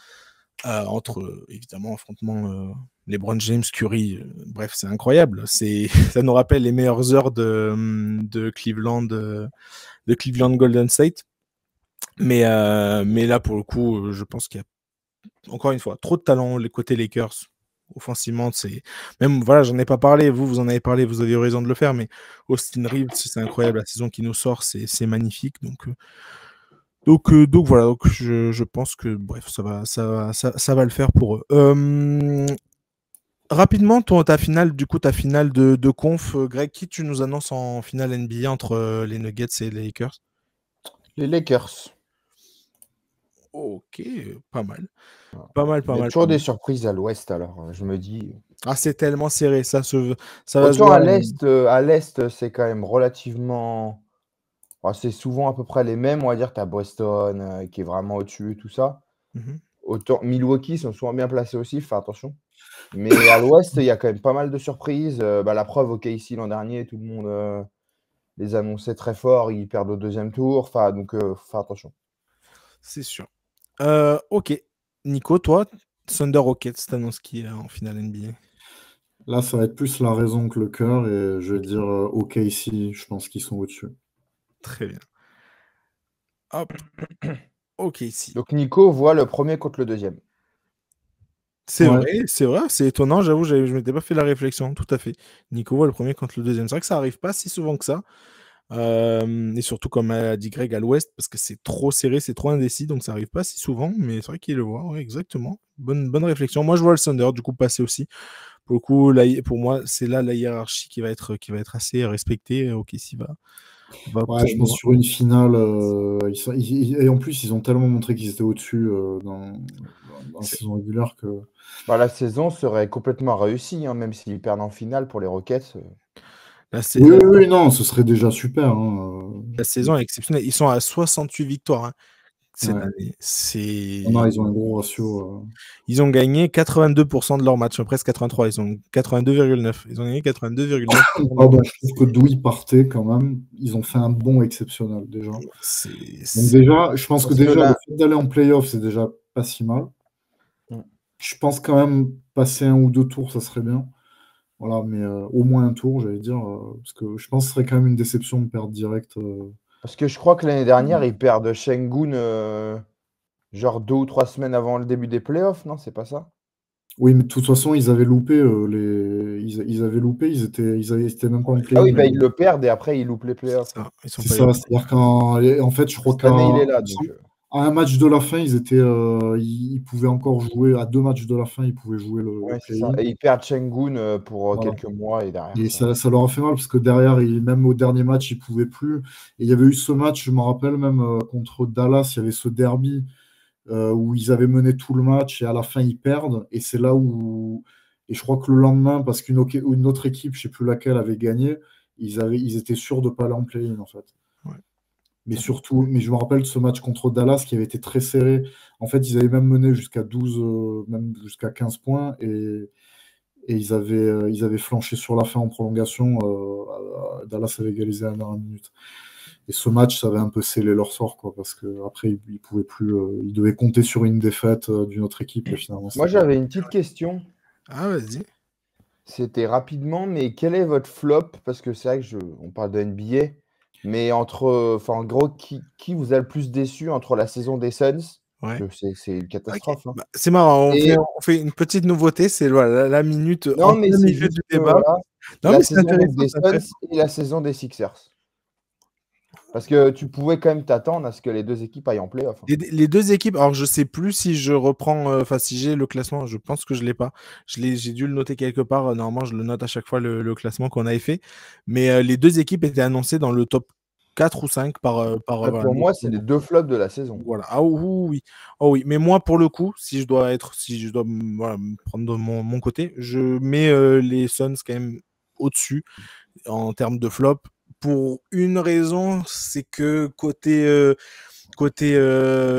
Entre évidemment affrontement LeBron James, Curry, bref, c'est incroyable. Ça nous rappelle les meilleures heures de Cleveland Golden State. Mais là, pour le coup, je pense qu'il y a encore une fois trop de talent les côtés Lakers. Offensivement, c'est même, voilà, j'en ai pas parlé, vous en avez parlé, vous avez eu raison de le faire, mais Austin Reeves, c'est incroyable, la saison qui nous sort, c'est magnifique. Donc voilà, donc je pense que bref, ça va le faire pour eux. Rapidement, ta finale de conf, Greg, qui tu nous annonces en finale NBA entre les Nuggets et les Lakers? Les Lakers. Ok, pas mal. Il y a toujours des surprises à l'ouest, alors je me dis. Ah, c'est tellement serré, ça va se Autant voir. à l'est, c'est quand même relativement. C'est souvent à peu près les mêmes, on va dire. Tu as Boston qui est vraiment au-dessus, tout ça. Autant Milwaukee sont souvent bien placés aussi, fais attention. Mais à l'ouest, il y a quand même pas mal de surprises. La preuve, OKC l'an dernier, tout le monde les annonçait très fort, ils perdent au deuxième tour. Donc, fais attention. C'est sûr. Ok. Nico, toi, Thunder Rockets, t'annonces qui en finale NBA? Là, ça va être plus la raison que le cœur, et je vais dire OKC, je pense qu'ils sont au-dessus. Très bien. Hop. Ok, si. Donc Nico voit le premier contre le deuxième. C'est Ouais. vrai, c'est étonnant, j'avoue, je m'étais pas fait la réflexion, tout à fait. Nico voit le premier contre le deuxième. C'est vrai que ça arrive pas si souvent que ça. Et surtout, comme a dit Greg, à l'ouest, parce que c'est trop serré, c'est trop indécis, donc ça arrive pas si souvent, mais c'est vrai qu'il le voit, ouais, exactement. Bonne réflexion. Moi, je vois le Thunder, du coup, passer aussi. Pour le coup, là, pour moi, c'est là la hiérarchie qui va être assez respectée. Ok, s'y va Ouais, pour je pense moi. sur une finale, et en plus, ils ont tellement montré qu'ils étaient au-dessus dans la C'est- saison régulière que. Bah, la saison serait complètement réussie, hein, même s'ils perdent en finale pour les Rockets. La, sa- Oui, la- oui, oui, non, ce serait déjà super, hein. la saison est exceptionnelle. Ils sont à 68 victoires, hein, cette Ouais. année. Non, ils ont un gros ratio. Ils ont gagné 82% de leurs matchs, presque 83. Ils ont 82,9. Ils ont gagné 82,9% de leurs Pardon, je matchs. trouve que d'où ils partaient quand même, ils ont fait un bond exceptionnel déjà. C'est Donc déjà, je pense que Parce que déjà, le là, fait d'aller en playoff, c'est déjà pas si mal. Mm. Je pense quand même passer un ou deux tours, ça serait bien. Voilà, mais au moins un tour, j'allais dire, parce que je pense que ce serait quand même une déception de perdre direct. Parce que je crois que l'année dernière, ils perdent Sengun genre 2 ou 3 semaines avant le début des playoffs, non? C'est pas ça? Oui, mais de toute façon, ils avaient loupé ils avaient loupé, ils étaient même pas en Ah oui, play-in. bah, ils le perdent et après, ils loupent les c'est playoffs. ça. Ils sont C'est pas ça, c'est-à-dire en fait, je crois Cette année, il est là. il me Donc, semble, à un match de la fin, ils pouvaient encore jouer, à 2 matchs de la fin, ils pouvaient jouer le ouais, c'est ça. play-in. Et ils perdent Sengun pour Voilà. quelques mois et derrière Et ça. ça leur a fait mal parce que derrière, même au dernier match, ils pouvaient plus. Et il y avait eu ce match, je me rappelle même contre Dallas, il y avait ce derby où ils avaient mené tout le match et à la fin, ils perdent. Et c'est là où. Et je crois que le lendemain, parce une autre équipe, je ne sais plus laquelle, avait gagné, ils étaient sûrs de ne pas aller en play-in, en fait. Ouais. Mais surtout, je me rappelle de ce match contre Dallas qui avait été très serré. En fait, ils avaient même mené jusqu'à 12, même jusqu'à 15 points. Et ils avaient flanché sur la fin en prolongation. Dallas avait égalisé à la dernière minute. Et ce match, ça avait un peu scellé leur sort, quoi, parce qu'après, ils pouvaient plus, ils devaient compter sur une défaite d'une autre équipe. Et finalement, Moi, c'était pas. j'avais une petite question. Ah, vas-y. C'était rapidement, mais quel est votre flop? Parce que c'est vrai que on parle de NBA, mais enfin, en gros, qui vous a le plus déçu entre la saison des Suns? Parce Ouais. que c'est une Ok. catastrophe, hein. Bah, c'est marrant. Et On fait une petite nouveauté. C'est voilà, la minute en non, mais plein c'est milieu juste du que débat. voilà, Non, la mais c'est saison donc intéressant. des C'est Suns intéressant. et la saison des Sixers. Parce que tu pouvais quand même t'attendre à ce que les 2 équipes aillent en playoff, hein. Les deux équipes, alors je sais plus si je reprends, enfin si j'ai le classement, je pense que je l'ai pas. J'ai dû le noter quelque part. Normalement, je le note à chaque fois le classement qu'on avait fait. Mais les deux équipes étaient annoncées dans le top 4 ou 5 Ouais, voilà, pour moi, c'est les 2 flops de la saison. voilà. Ah oui. Oh oui. Mais moi, pour le coup, si je dois voilà, me prendre de mon côté, je mets les Suns quand même au-dessus en termes de flop. Pour une raison, c'est que côté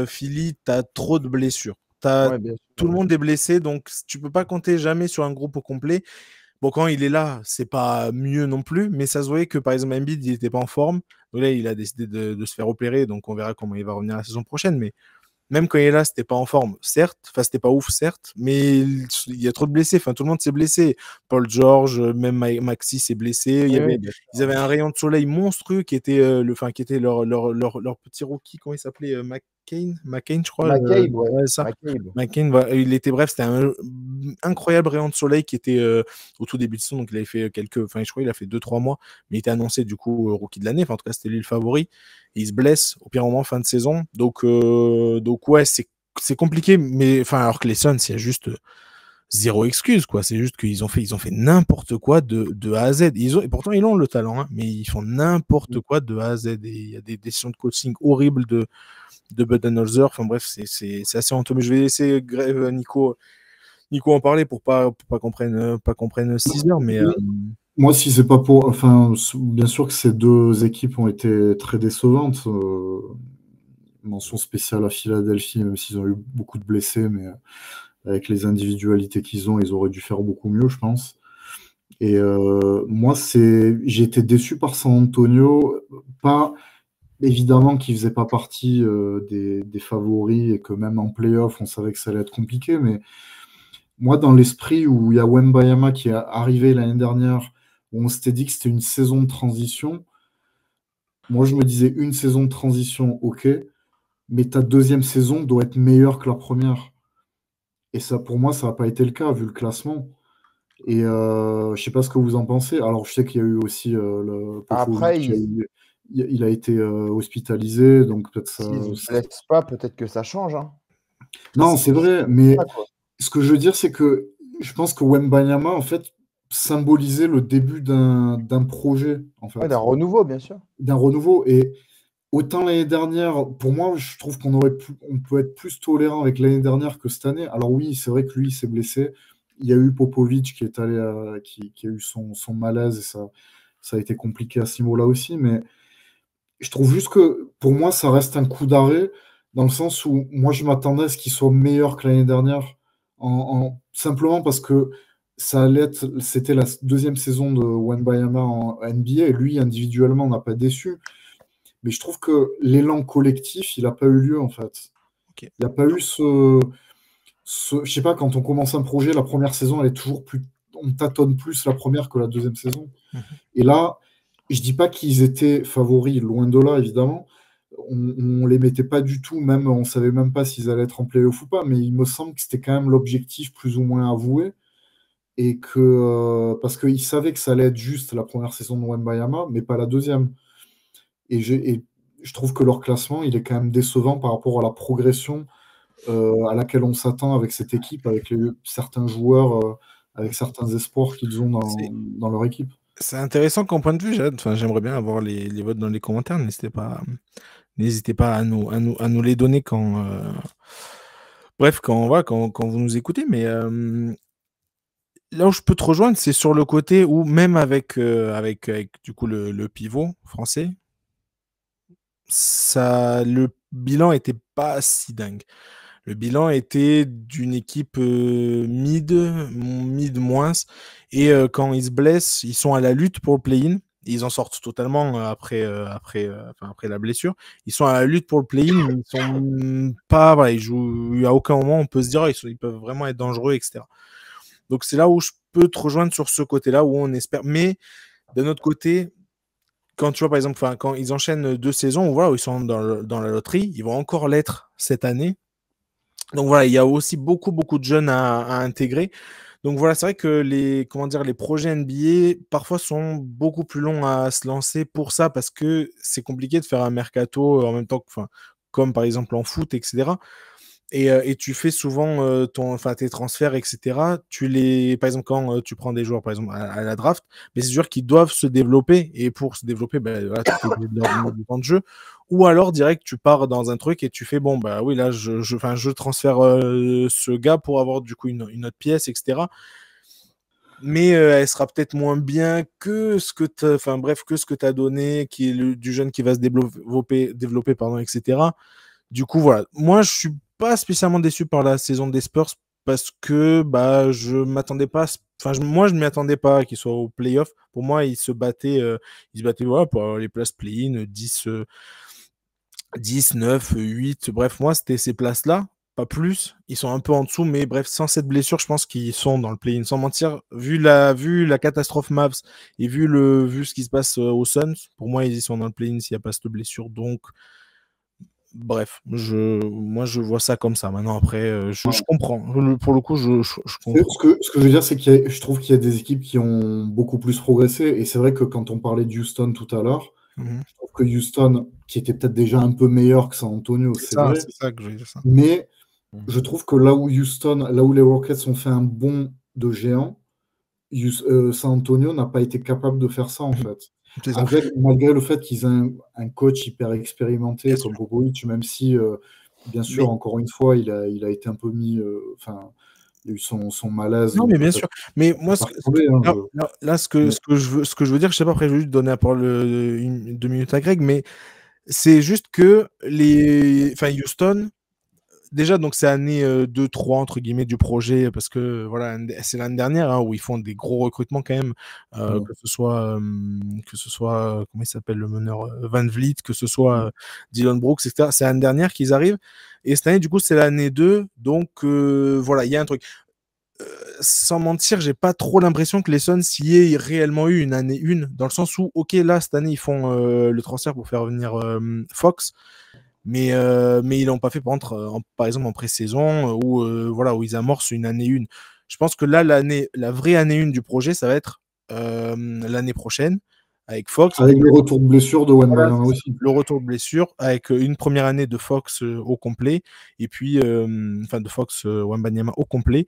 Philly, tu as trop de blessures. Ouais, bien sûr, Tout le ouais. monde est blessé, donc tu peux pas compter jamais sur un groupe au complet. Bon, quand il est là, c'est pas mieux non plus, mais ça se voyait que par exemple Embiid, il était pas en forme. Donc là, il a décidé de se faire opérer, donc on verra comment il va revenir la saison prochaine. Mais même quand il est là, c'était pas en forme, certes. Enfin, c'était pas ouf, certes, mais il y a trop de blessés. Enfin, tout le monde s'est blessé. Paul George, même Maxi s'est blessé. Oui, oui, bien Ils sûr. avaient un rayon de soleil monstrueux qui était, qui était leur petit rookie, comment il s'appelait McCain, je crois. McCabe, ouais. Ouais, ça. McCabe. McCain, il était bref, c'était un incroyable rayon de soleil qui était au tout début de saison. Donc, il avait fait enfin, je crois qu'il a fait 2-3 mois, mais il était annoncé du coup rookie de l'année. Enfin, en tout cas, c'était lui le favori. Et il se blesse au pire moment fin de saison. Donc ouais, c'est compliqué, mais enfin, alors que les Suns, il y a juste zéro excuse, quoi. C'est juste qu'ils ont fait n'importe quoi de A à Z. Et pourtant, ils ont le talent, hein, mais ils font n'importe quoi de A à Z. Et il y a des décisions de coaching horribles de Budenholzer. Enfin bref, c'est assez honteux. Mais je vais laisser Nico en parler pour pas qu'on prenne 6 heures. Mais Moi, si c'est pas pour. Enfin, bien sûr que ces deux équipes ont été très décevantes. Mention spéciale à Philadelphie, même s'ils ont eu beaucoup de blessés, mais avec les individualités qu'ils ont, ils auraient dû faire beaucoup mieux, je pense. Et moi, j'ai été déçu par San Antonio. Pas évidemment qu'ils ne faisaient pas partie des favoris et que même en playoff, on savait que ça allait être compliqué, mais moi, dans l'esprit où il y a Wembayama qui est arrivé l'année dernière, où on s'était dit que c'était une saison de transition, moi, je me disais une saison de transition, ok, mais ta deuxième saison doit être meilleure que la première. Et ça, pour moi, ça n'a pas été le cas, vu le classement. Et je sais pas ce que vous en pensez. Alors, je sais qu'il y a eu aussi le Après, Popovic, il a été hospitalisé, donc peut-être ça. s'il se blesse pas, peut-être que ça change, hein. Non, c'est vrai, mais Ça, quoi. ce que je veux dire, c'est que je pense que Wembanyama, en fait, symbolisait le début d'un projet, en Ouais, fait, d'un renouveau, bien sûr. d'un renouveau. Et autant l'année dernière, pour moi, je trouve on peut être plus tolérant avec l'année dernière que cette année. Alors oui, c'est vrai que lui, il s'est blessé. Il y a eu Popovic qui est allé qui a eu son malaise et ça a été compliqué à ce niveau-là aussi. Mais je trouve juste que pour moi, ça reste un coup d'arrêt dans le sens où moi, je m'attendais à ce qu'il soit meilleur que l'année dernière, simplement parce que c'était la deuxième saison de Wembanyama en NBA et lui, individuellement, n'a pas déçu. Mais je trouve que l'élan collectif, il n'a pas eu lieu, en fait. Ok. Il n'y a pas eu je sais pas, quand on commence un projet, la première saison, elle est toujours plus. On tâtonne plus la première que la deuxième saison. Mhm. Et là, je dis pas qu'ils étaient favoris, loin de là, évidemment. On les mettait pas du tout, même on savait même pas s'ils allaient être en playoff ou pas, mais il me semble que c'était quand même l'objectif plus ou moins avoué. Et que parce qu'ils savaient que ça allait être juste la première saison de Wembayama, mais pas la deuxième. Et je trouve que leur classement, il est quand même décevant par rapport à la progression à laquelle on s'attend avec cette équipe, avec certains joueurs, avec certains espoirs qu'ils ont dans leur équipe. C'est intéressant comme point de vue, Jade. Enfin, j'aimerais bien avoir les votes dans les commentaires. N'hésitez pas à nous les donner quand, bref, quand vous nous écoutez. Mais là où je peux te rejoindre, c'est sur le côté où même avec du coup le pivot français, le bilan était pas si dingue. Le bilan était d'une équipe mid moins. Et quand ils se blessent, ils sont à la lutte pour le play-in. Ils en sortent totalement après la blessure. Ils sont à la lutte pour le play-in, mais ils sont pas. Voilà, ils jouent à aucun moment. On peut se dire ils peuvent vraiment être dangereux, etc. Donc c'est là où je peux te rejoindre sur ce côté-là où on espère. Mais d'un autre côté, quand tu vois par exemple, quand ils enchaînent 2 saisons, où ils sont dans la loterie, ils vont encore l'être cette année. Donc voilà, il y a aussi beaucoup de jeunes à intégrer. Donc voilà, c'est vrai que les projets NBA parfois sont beaucoup plus longs à se lancer pour ça parce que c'est compliqué de faire un mercato en même temps comme par exemple en foot, etc. Et tu fais souvent tes transferts, etc. Par exemple, quand tu prends des joueurs, par exemple, à la draft, mais c'est sûr qu'ils doivent se développer. Et pour se développer, voilà, tu peux leur donner du temps de jeu. Ou alors, direct, tu pars dans un truc et tu fais, bon, bah oui, là, je transfère ce gars pour avoir du coup une autre pièce, etc. Mais elle sera peut-être moins bien que ce que tu as donné, qui est du jeune qui va se développer, pardon, etc. Du coup, voilà. Moi, je suis pas spécialement déçu par la saison des Spurs parce que je m'attendais pas. Moi, je ne m'y attendais pas qu'ils soient au playoff. Pour moi, ils se battaient voilà, pour avoir les places play-in, 10, 9, 8. Bref, moi, c'était ces places-là, pas plus. Ils sont un peu en dessous, mais bref, sans cette blessure, je pense qu'ils sont dans le play-in. Sans mentir, vu la catastrophe Mavs et vu ce qui se passe aux Suns, pour moi, ils y sont dans le play-in s'il n'y a pas cette blessure. Donc, bref, moi je vois ça comme ça. Maintenant, après, je comprends. Pour le coup, je comprends. Ce que je veux dire, c'est je trouve qu'il y a des équipes qui ont beaucoup plus progressé. Et c'est vrai que quand on parlait de Houston tout à l'heure, je trouve que Houston, qui était peut-être déjà un peu meilleur que San Antonio, c'est vrai. C'est ça que je veux dire. Ça. Mais je trouve que là où les Rockets ont fait un bond de géant, San Antonio n'a pas été capable de faire ça, en fait. Malgré le fait qu'ils aient un coach hyper expérimenté comme Popovic, même si, bien sûr, encore une fois, il a été un peu mis. Il a eu son malaise. Non, mais bien sûr. Mais moi, ce que je veux dire, je sais pas, après, je vais juste donner la parole 2 minutes à Greg, mais c'est juste que Houston, déjà, donc c'est année 2-3 entre guillemets du projet parce que voilà, c'est l'année dernière où ils font des gros recrutements quand même, que ce soit comment il s'appelle le meneur Van Vliet, que ce soit Dillon Brooks, etc. C'est l'année dernière qu'ils arrivent et cette année du coup c'est l'année 2, donc voilà, il y a un truc. sans mentir, j'ai pas trop l'impression que les Suns y aient réellement eu une année 1, dans le sens où, ok, là, cette année, ils font le transfert pour faire venir Fox, mais ils l'ont pas fait par exemple en pré-saison, voilà, où ils amorcent une année 1. Je pense que là, la vraie année 1 du projet, ça va être l'année prochaine, avec Fox. Avec le retour de blessure de Voilà, Wembanyama aussi. le retour de blessure, avec une première année de Fox au complet, et puis, enfin, de Fox Wembanyama au complet,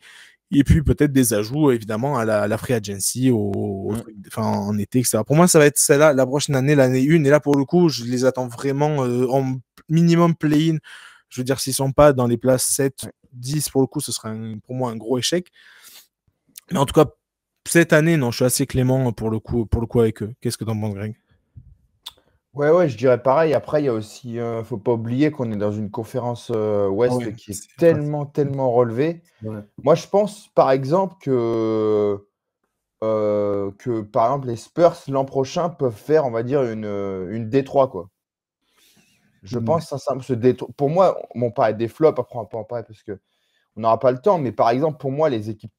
et puis peut-être des ajouts, évidemment, à la free agency en été, etc. Pour moi, ça va être celle-là, la prochaine année, l'année 1. Et là, pour le coup, je les attends vraiment en minimum play-in. Je veux dire, s'ils ne sont pas dans les places 7, 10, pour le coup, ce serait pour moi un gros échec. Mais en tout cas, cette année, non, je suis assez clément pour le coup avec eux. Qu'est-ce que t'en penses, Greg? Ouais, je dirais pareil. Après, il y a aussi, faut pas oublier qu'on est dans une conférence Ouest qui est tellement relevée. Ouais. Moi, je pense, par exemple, que par exemple, les Spurs, l'an prochain, peuvent faire, on va dire, une D3, quoi. Je pense, sincèrement, pour moi, bon, pas des flops, après, on peut en parler parce qu'on n'aura pas le temps, mais par exemple, pour moi, les équipes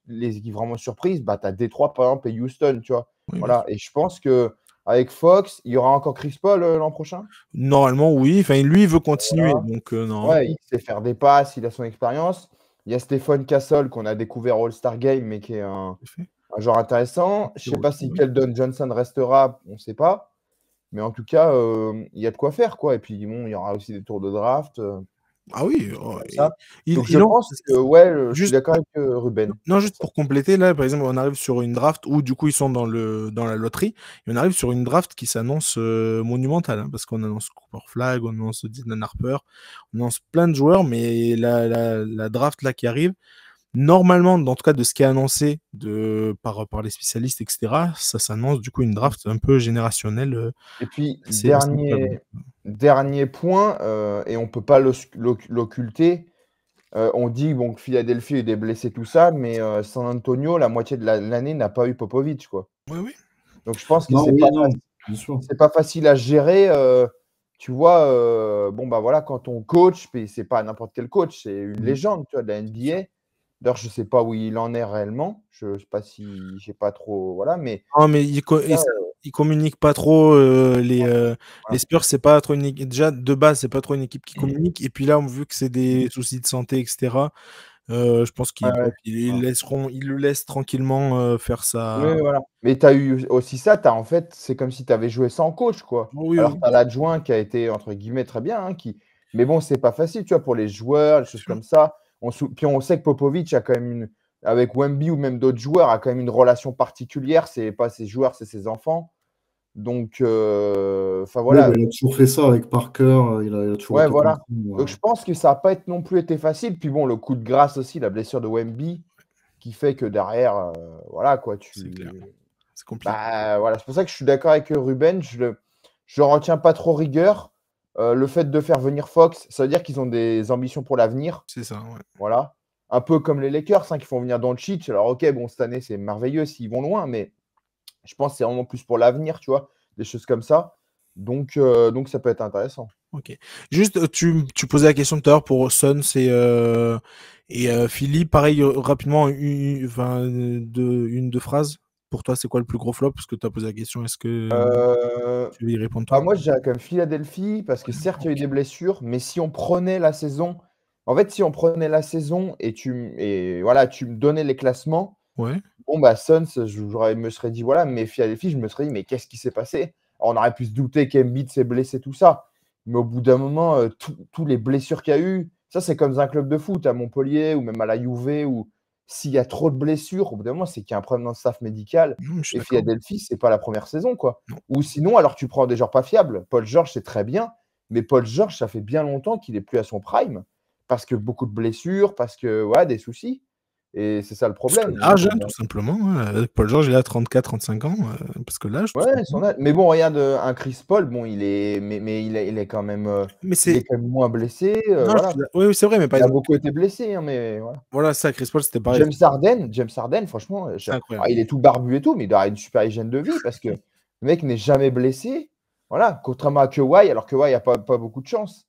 vraiment surprises, bah, tu as Détroit, par exemple, et Houston, tu vois. Oui, voilà. Et je pense que avec Fox, il y aura encore Chris Paul l'an prochain. Normalement, oui. Enfin, lui, il veut continuer. Voilà. Donc, non. Ouais, il sait faire des passes, il a son expérience. Il y a Stephen Castle qu'on a découvert au All-Star Game, mais qui est un joueur intéressant. Je ne sais pas si Keldon Johnson restera, on ne sait pas. Mais en tout cas, il y a de quoi faire, quoi. Et puis, bon, il y aura aussi des tours de draft. Ah oui. Donc, je pense que, je suis d'accord avec Ruben. Non, juste pour compléter, là, par exemple, on arrive sur une draft où, du coup, ils sont dans la loterie. Et on arrive sur une draft qui s'annonce monumentale, hein, parce qu'on annonce Cooper Flag, on annonce Dylan Harper, on annonce plein de joueurs, mais la draft là qui arrive, normalement, en tout cas de ce qui est annoncé par les spécialistes, etc., ça s'annonce du coup une draft un peu générationnelle. Et puis, assez dernier point, et on ne peut pas l'occulter. On dit bon, que Philadelphie est des blessés, tout ça, mais San Antonio, la moitié de l'année, n'a pas eu Popovich, quoi. Oui. Donc, je pense que c'est pas facile à gérer. Tu vois, bon, bah voilà, quand on coach, puis c'est pas n'importe quel coach, c'est une légende, tu vois, de la NBA. D'ailleurs, je sais pas où il en est réellement. Je sais pas si j'ai pas trop. Voilà, mais. Non, mais ils communiquent pas trop. Les Spurs, c'est pas trop une équipe. Déjà, de base, c'est pas trop une équipe qui communique. Et puis là, vu que c'est des soucis de santé, etc., je pense qu'ils le laissent tranquillement faire ça. Oui, voilà. Mais tu as eu aussi ça, en fait, c'est comme si tu avais joué sans coach, quoi. Oui. Alors, tu as l'adjoint qui a été, entre guillemets, très bien. Hein, mais bon, c'est pas facile, tu vois, pour les joueurs, les choses comme ça. Puis on sait que Popovic a quand même avec Wemby ou même d'autres joueurs, a quand même une relation particulière. C'est pas ses joueurs, c'est ses enfants. Donc, voilà. Il a toujours fait ça avec Parker. Il a toujours été voilà. content, Donc, je pense que ça n'a pas non plus été facile. Puis bon, le coup de grâce aussi, la blessure de Wemby, qui fait que derrière, voilà, quoi, C'est clair. C'est compliqué. Bah, voilà, c'est pour ça que je suis d'accord avec Ruben. Je retiens pas trop rigueur. Le fait de faire venir Fox, ça veut dire qu'ils ont des ambitions pour l'avenir. C'est ça, ouais. Voilà. Un peu comme les Lakers, qui font venir Doncic. Alors, ok, bon, cette année, c'est merveilleux s'ils vont loin, mais je pense que c'est vraiment plus pour l'avenir, tu vois, des choses comme ça. Donc ça peut être intéressant. Ok. Juste, tu posais la question tout à l'heure pour Suns et Philly. Pareil, rapidement, deux phrases. Pour toi, c'est quoi le plus gros flop? Parce que tu as posé la question. Est-ce que tu veux y répondre toi? Moi, je dirais quand même Philadelphie, parce que certes, il y a eu des blessures, mais si on prenait la saison, si on prenait la saison et tu me donnais les classements, bon, bah, Suns, me serais dit, voilà, mais Philadelphie, je me serais dit, mais qu'est-ce qui s'est passé? Alors, on aurait pu se douter qu'Embiid s'est blessé, tout ça. Mais au bout d'un moment, tous les blessures qu'il y a eu, ça, c'est comme dans un club de foot, à Montpellier ou même à la Juve, où s'il y a trop de blessures, au bout d'un moment, c'est qu'il y a un problème dans le staff médical. Et Philadelphie, c'est pas la première saison, quoi. Non. Ou sinon, alors tu prends des joueurs pas fiables. Paul George, c'est très bien, mais Paul George, ça fait bien longtemps qu'il n'est plus à son prime, parce que beaucoup de blessures, parce que, voilà, des soucis. Et c'est ça le problème. L'âge, tout simplement. Hein. Paul George, il a 34-35 ans, parce que l'âge. Ouais, son âge. Mais bon, regarde, un Chris Paul, bon, il est quand même, il est quand même moins blessé. Voilà. Oui, c'est vrai, mais il a beaucoup été blessé, hein, mais voilà. Voilà, ça, Chris Paul, c'était pareil. James Harden, franchement, il est tout barbu et tout, mais il a une super hygiène de vie parce que le mec n'est jamais blessé. Voilà, contrairement à Kawhi, alors Kawhi n'a pas beaucoup de chance.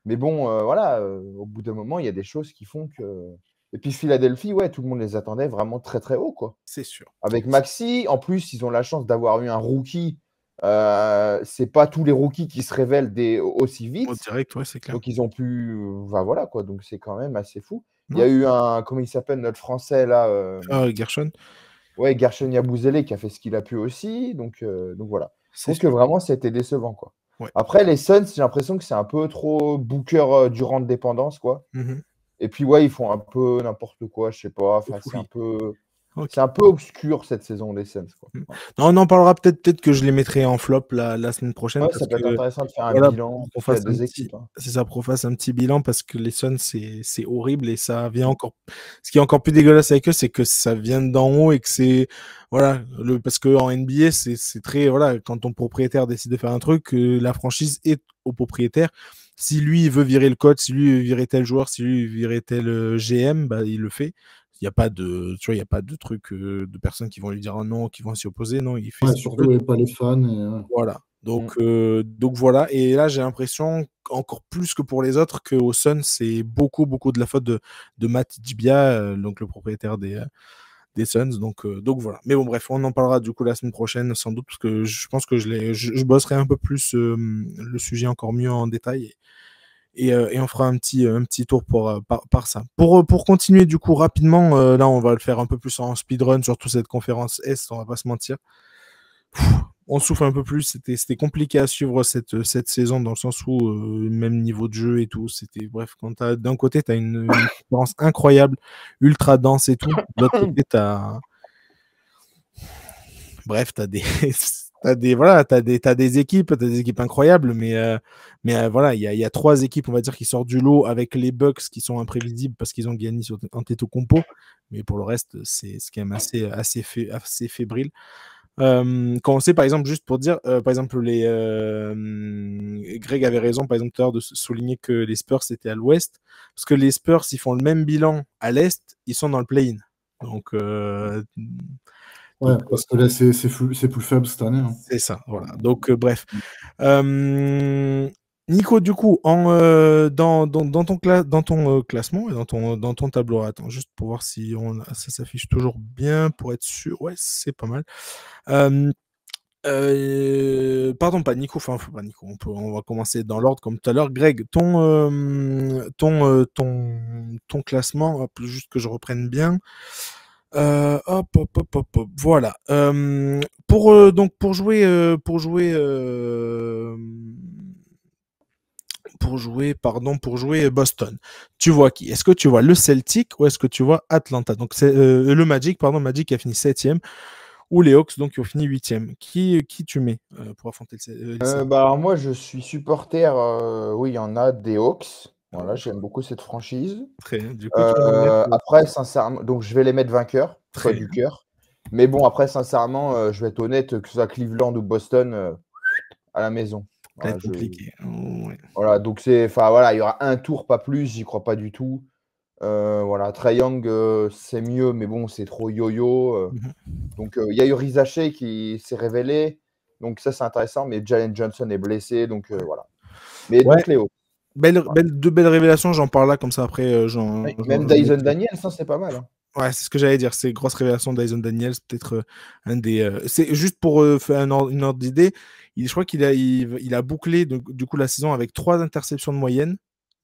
Mais bon, voilà, au bout d'un moment, il y a des choses qui font que Et puis Philadelphie, ouais, tout le monde les attendait vraiment très, très haut, quoi. C'est sûr. Avec Maxey, en plus, ils ont la chance d'avoir eu un rookie. C'est pas tous les rookies qui se révèlent aussi En vite. direct, ouais, c'est clair. Donc ils ont pu voilà quoi, donc c'est quand même assez fou. Il y Ouais. a eu comment il s'appelle notre Français là, Gershon, ouais, Gershon Yabusele qui a fait ce qu'il a pu aussi, donc voilà. Je c'est trouve que sûr. vraiment c'était décevant, quoi. Ouais. Après les Suns, j'ai l'impression que c'est un peu trop Booker, Durant dépendance, quoi. Mmh. Et puis ouais, ils font un peu n'importe quoi, je sais pas, enfin Oui. OK. c'est un peu obscur cette saison des Suns, quoi. Mmh. Non, on en parlera peut-être que je les mettrai en flop la semaine prochaine Ouais, parce ça peut être que intéressant de faire un voilà, bilan, pour qu'on parce qu'il y a fasse un 2 petit équipes, hein. c'est ça, pour qu'on fasse un petit bilan parce que les Suns, c'est horrible et ça vient encore ce qui est encore plus dégueulasse avec eux, c'est que ça vient d'en haut et que c'est voilà, parce qu'en NBA, c'est très voilà, quand ton propriétaire décide de faire un truc, la franchise est au propriétaire. Si lui, il veut virer le coach, si lui, il veut virer tel joueur, si lui, il veut virer tel, GM, bah, il le fait. Il y a pas de tu vois, il y a pas de truc, de personnes qui vont lui dire: «Ah non», qui vont s'y opposer. Non, il fait Ouais, ce qu'il veut. surtout, pas les fans et ouais. Voilà. Mmh. Donc voilà. Et là, j'ai l'impression, encore plus que pour les autres, qu'au Sun, c'est beaucoup, beaucoup de la faute de Matt Dibia, donc le propriétaire des Suns. Donc voilà. Mais bon, bref, on en parlera du coup la semaine prochaine, sans doute, parce que je pense que je bosserai un peu plus le sujet encore mieux en détail. Et on fera un petit tour par ça. Pour continuer du coup rapidement, là on va le faire un peu plus en speedrun, surtout cette conférence Est, on va pas se mentir. On souffle un peu plus, c'était compliqué à suivre cette saison dans le sens où même niveau de jeu et tout, c'était bref, quand d'un côté tu as une conférence incroyable, ultra dense et tout, de l'autre côté tu as bref, tu as des t'as des équipes incroyables, mais voilà, il y a 3 équipes, on va dire, qui sortent du lot avec les Bucks qui sont imprévisibles parce qu'ils ont gagné sur Antetokounmpo, mais pour le reste, c'est quand même assez fébrile. Quand on sait, par exemple, juste pour dire, par exemple, Greg avait raison, par exemple, tout à l'heure, de souligner que les Spurs étaient à l'ouest, parce que les Spurs, s'ils font le même bilan à l'est, ils sont dans le play-in. Donc, Ouais, parce que là, c'est plus faible cette année, hein. c'est ça, voilà. Donc, bref. Nico, du coup, dans ton classement et dans ton tableau, attends, juste pour voir si ça s'affiche toujours bien, pour être sûr. Ouais, c'est pas mal. Pardon, pas Nico, enfin, faut pas Nico, on va commencer dans l'ordre comme tout à l'heure. Greg, ton classement, hop, juste que je reprenne bien. Hop, hop, hop, hop, hop, voilà. Donc pour jouer Boston. Tu vois qui? Est-ce que tu vois le Celtic ou est-ce que tu vois Atlanta? Donc c'est le Magic, pardon, Magic qui a fini 7e ou les Hawks donc qui ont fini 8e. Qui tu mets pour affronter les Celtics? Bah, alors moi, je suis supporter, oui, il y en a des Hawks. Voilà, Ouais, j'aime beaucoup cette franchise. très bien. Du coup, tu vas mettre Après, sincèrement, donc je vais les mettre vainqueurs, choix très du bien, cœur. Mais bon, après, sincèrement, je vais être honnête, que ce soit Cleveland ou Boston, à la maison. ça va Voilà, être compliqué. Ouais. voilà, donc enfin voilà, il y aura un tour, pas plus, j'y crois pas du tout. Voilà, Trae Young, c'est mieux, mais bon, c'est trop yo-yo. Mhm. Donc il y a eu Rizaché qui s'est révélé, donc ça, c'est intéressant, mais Jalen Johnson est blessé, donc voilà. Mais Ouais, donc les Hawks. deux belles révélations, j'en parle là comme ça après. Oui, même Dyson Daniels, hein, c'est pas mal, hein. Ouais, c'est ce que j'allais dire. C'est grosse révélation de Dyson Daniels, peut-être un des. C'est juste pour faire une ordre d'idée. Je crois qu'il a bouclé du coup la saison avec 3 interceptions de moyenne,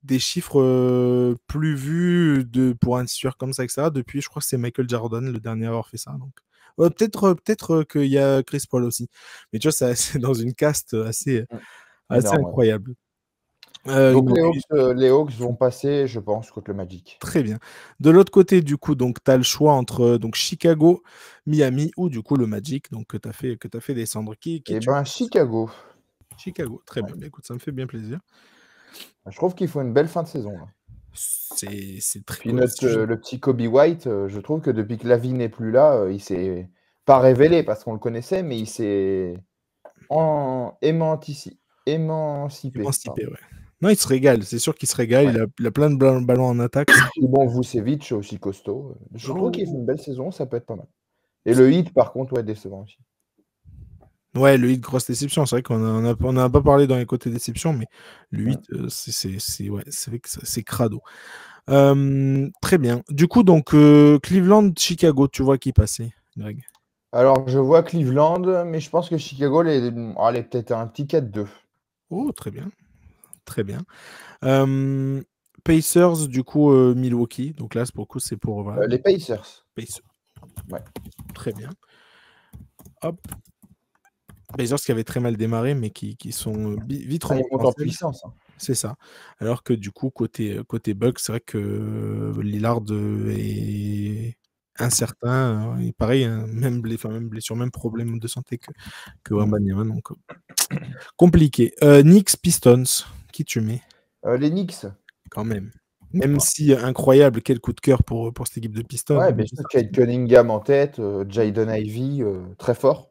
des chiffres plus vus pour un tueur comme ça, etc. Depuis, je crois que c'est Michael Jordan le dernier à avoir fait ça. Donc peut-être qu'il y a Chris Paul aussi. Mais tu vois, c'est dans une caste assez Énorme, ouais. incroyable. Donc Donc, les Hawks vont passer, je pense, contre le Magic. très bien. De l'autre côté, du coup, donc tu as le choix entre donc Chicago, Miami ou du coup le Magic, donc que tu as fait descendre. Qui Eh tu ben, Chicago. Chicago, très Ouais. bien. Bah, écoute, ça me fait bien plaisir. Je trouve qu'il faut une belle fin de saison, là. C'est très Puis cool. le petit Kobe White, je trouve que depuis que Lavine n'est plus là, il s'est pas révélé parce qu'on le connaissait, mais il s'est émancipé. Émancipé, ouais. Non, il se régale, c'est sûr qu'il se régale. Ouais. Il a plein de ballons en attaque. Puis bon, Vucevic aussi costaud. Je trouve qu'il fait Oh. une belle saison, ça peut être pas mal. Et le Heat, par contre, ouais, décevant aussi. Ouais, le 8, grosse déception. C'est vrai qu'on en a pas parlé dans les côtés déception, mais le 8, Ouais. ouais, c'est vrai que c'est crado. Très bien. Du coup, donc, Cleveland, Chicago, tu vois qui passer, Greg? Alors, je vois Cleveland, mais je pense que Chicago, allez, peut-être un petit 4-2. Oh, très bien. Très bien. Pacers, du coup, Milwaukee. Donc là, pour le coup, c'est pour voilà, Les Pacers. Pacers. Ouais. Très bien. Hop. Pacers qui avaient très mal démarré, mais qui sont vite Ils remontés montent en en selle. puissance. Hein. C'est ça. Alors que du coup, côté Bucks, c'est vrai que Lillard est incertain. Et pareil, hein, même blessure, même problème de santé que Wembanyama. Donc, compliqué. Knicks, Pistons. Qui tu mets? Les Knicks. Quand même. Même si incroyable, quel coup de cœur pour cette équipe de Pistons. Ouais, bien sûr, Cade Cunningham en tête, Jaden Ivey, très fort.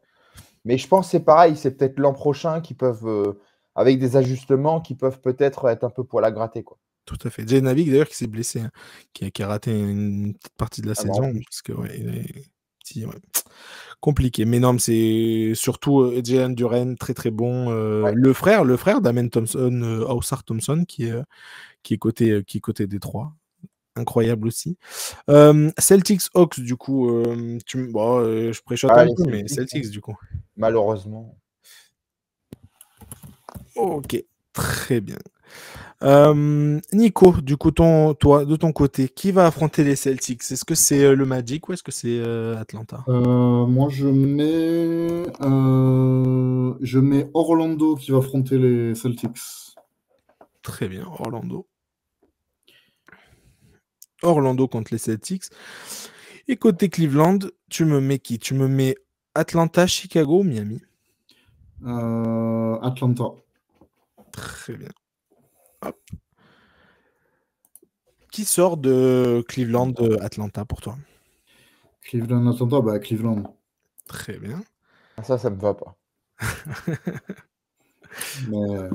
Mais je pense que c'est pareil, c'est peut-être l'an prochain qui peuvent, avec des ajustements, qui peuvent peut-être être un peu poil à gratter, quoi. Tout à fait. Jaden Ivey, d'ailleurs, qui s'est blessé, hein, qui a raté une petite partie de la Ah bah, en saison. plus. Parce que, ouais, ouais. Compliqué. Mais non, mais c'est surtout Jalen Duren, très très bon. Ouais. Le frère d'Amen Thompson, Ausar Thompson, qui est côté Détroit. Incroyable aussi. Celtics Hawks, du coup, je préchote un Les peu, mais Celtics, Celtics, du coup. malheureusement. Ok, très bien. Nico, du coup, toi, de ton côté, qui va affronter les Celtics? Est-ce que c'est le Magic ou est-ce que c'est Atlanta? Moi, je mets Orlando qui va affronter les Celtics. Très bien, Orlando contre les Celtics. Et côté Cleveland, tu me mets qui? Tu me mets Atlanta, Chicago ou Miami? Atlanta. Très bien. Hop. Qui sort de Cleveland, Atlanta pour toi? Cleveland, Atlanta, bah Cleveland. Très bien. Ça me va pas. Mais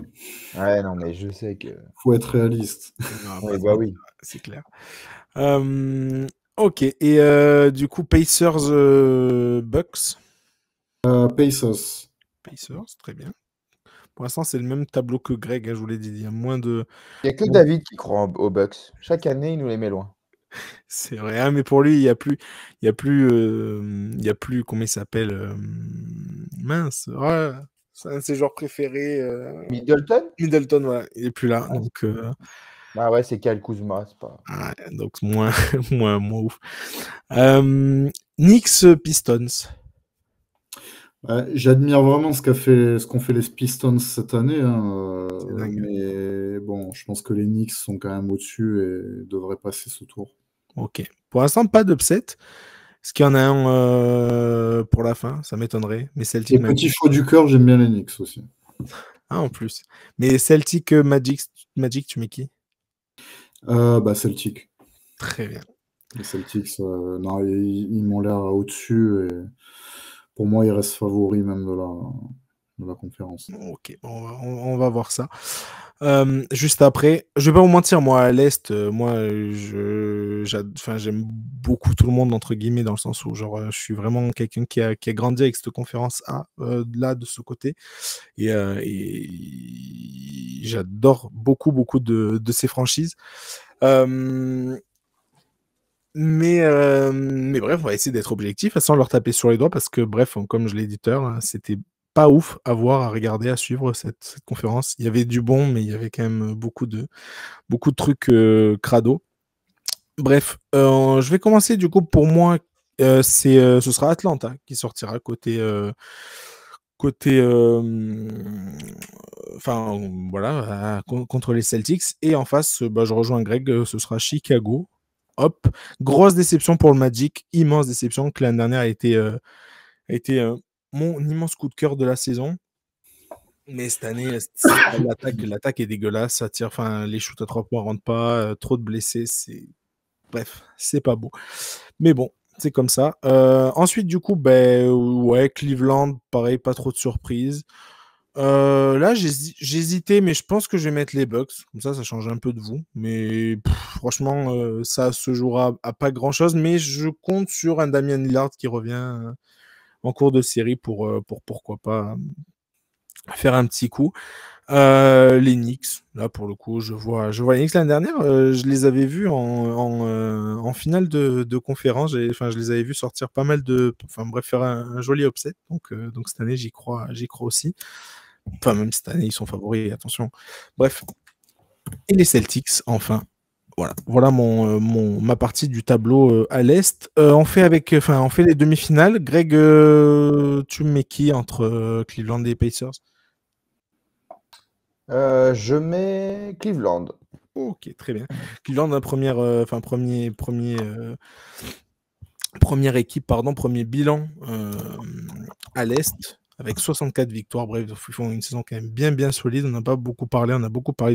Ouais, non, mais je sais que. faut être réaliste. Non, Oui, bah oui. c'est clair. Ok, et du coup, Pacers, Bucks. Pacers. Pacers, très bien. Pour l'instant, c'est le même tableau que Greg, hein, je vous l'ai dit. Il y a moins de. Il n'y a que David qui croit aux Bucks. Chaque année, il nous les met loin. C'est vrai, hein, mais pour lui, il n'y a plus. Il y a plus. Il y a plus. Comment il s'appelle mince. Ouais, c'est un de ses joueurs préférés. Middleton? Middleton, ouais, il n'est plus là. Donc, Ah ouais, c'est Kyle Kuzma, c'est pas. ouais, donc moins, moins ouf. Knicks, Pistons. J'admire vraiment ce qu'ont fait les Pistons cette année, hein, C'est dingue. mais bon, je pense que les Knicks sont quand même au-dessus et devraient passer ce tour. Ok. Pour l'instant, pas d'upset. Est-ce qu'il y en a un pour la fin? Ça m'étonnerait. Mais Celtic Les petits Magic. choix du cœur, j'aime bien les Knicks aussi. Ah, en plus. Mais Celtic Magic, tu mets qui? Celtic. Très bien. Les Celtics, non, ils m'ont l'air au-dessus et pour moi, ils restent favoris même de la conférence. Ok, on va voir ça. Juste après, je vais pas vous mentir, moi à l'Est, j'aime beaucoup tout le monde, entre guillemets, dans le sens où genre, je suis vraiment quelqu'un qui a grandi avec cette conférence A, là, de ce côté. Et j'adore beaucoup, beaucoup de ces franchises. Mais bref, on va essayer d'être objectif sans leur taper sur les doigts parce que, bref, comme je l'ai dit tout à l'heure, c'était pas ouf à voir, à regarder, à suivre cette conférence. Il y avait du bon, mais il y avait quand même beaucoup de trucs crado. Bref, je vais commencer du coup. Pour moi, ce sera Atlanta qui sortira côté enfin voilà, contre les Celtics. Et en face, je rejoins Greg, ce sera Chicago. Hop, grosse déception pour le Magic, immense déception que l'année dernière a été mon immense coup de cœur de la saison. Mais cette année, l'attaque est dégueulasse, ça tire, enfin les shoots à 3 points rentrent pas, trop de blessés, bref, c'est pas beau. Mais bon, c'est comme ça. Ensuite, du coup, ouais, Cleveland, pareil, pas trop de surprises. Là, j'hésitais, mais je pense que je vais mettre les Bucks. Comme ça change un peu de vous. Mais franchement, ça se jouera à pas grand-chose. Mais je compte sur un Damian Lillard qui revient en cours de série pour pourquoi pas faire un petit coup. Les Knicks, là pour le coup, je vois les Knicks l'année dernière, je les avais vus en finale de conférence. Je les avais vus sortir pas mal enfin bref, faire un joli upset. Donc cette année, j'y crois aussi. Enfin, même cette année, ils sont favoris, attention. Bref. Et les Celtics, enfin. Voilà ma partie du tableau à l'Est. On fait les demi-finales. Greg, tu mets qui entre Cleveland et Pacers? Je mets Cleveland. Ok, très bien. Cleveland, première équipe, premier bilan à l'Est, avec 64 victoires. Bref, ils font une saison quand même bien solide. On a beaucoup parlé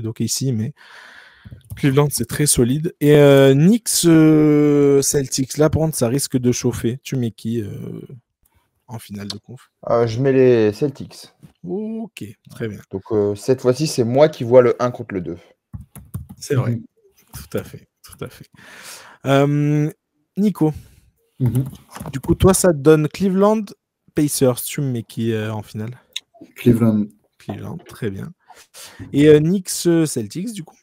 d'OKC, mais Cleveland, c'est très solide. Et Knicks, Celtics, là, par contre, ça risque de chauffer. Tu mets qui en finale de conf? Je mets les Celtics. Ok, très bien. Donc cette fois-ci, c'est moi qui vois le 1 contre le 2. C'est vrai. Tout à fait. Nico, du coup, toi, ça te donne Cleveland, Pacers. Tu mets qui en finale? Cleveland, très bien. Et Knicks, Celtics, du coup?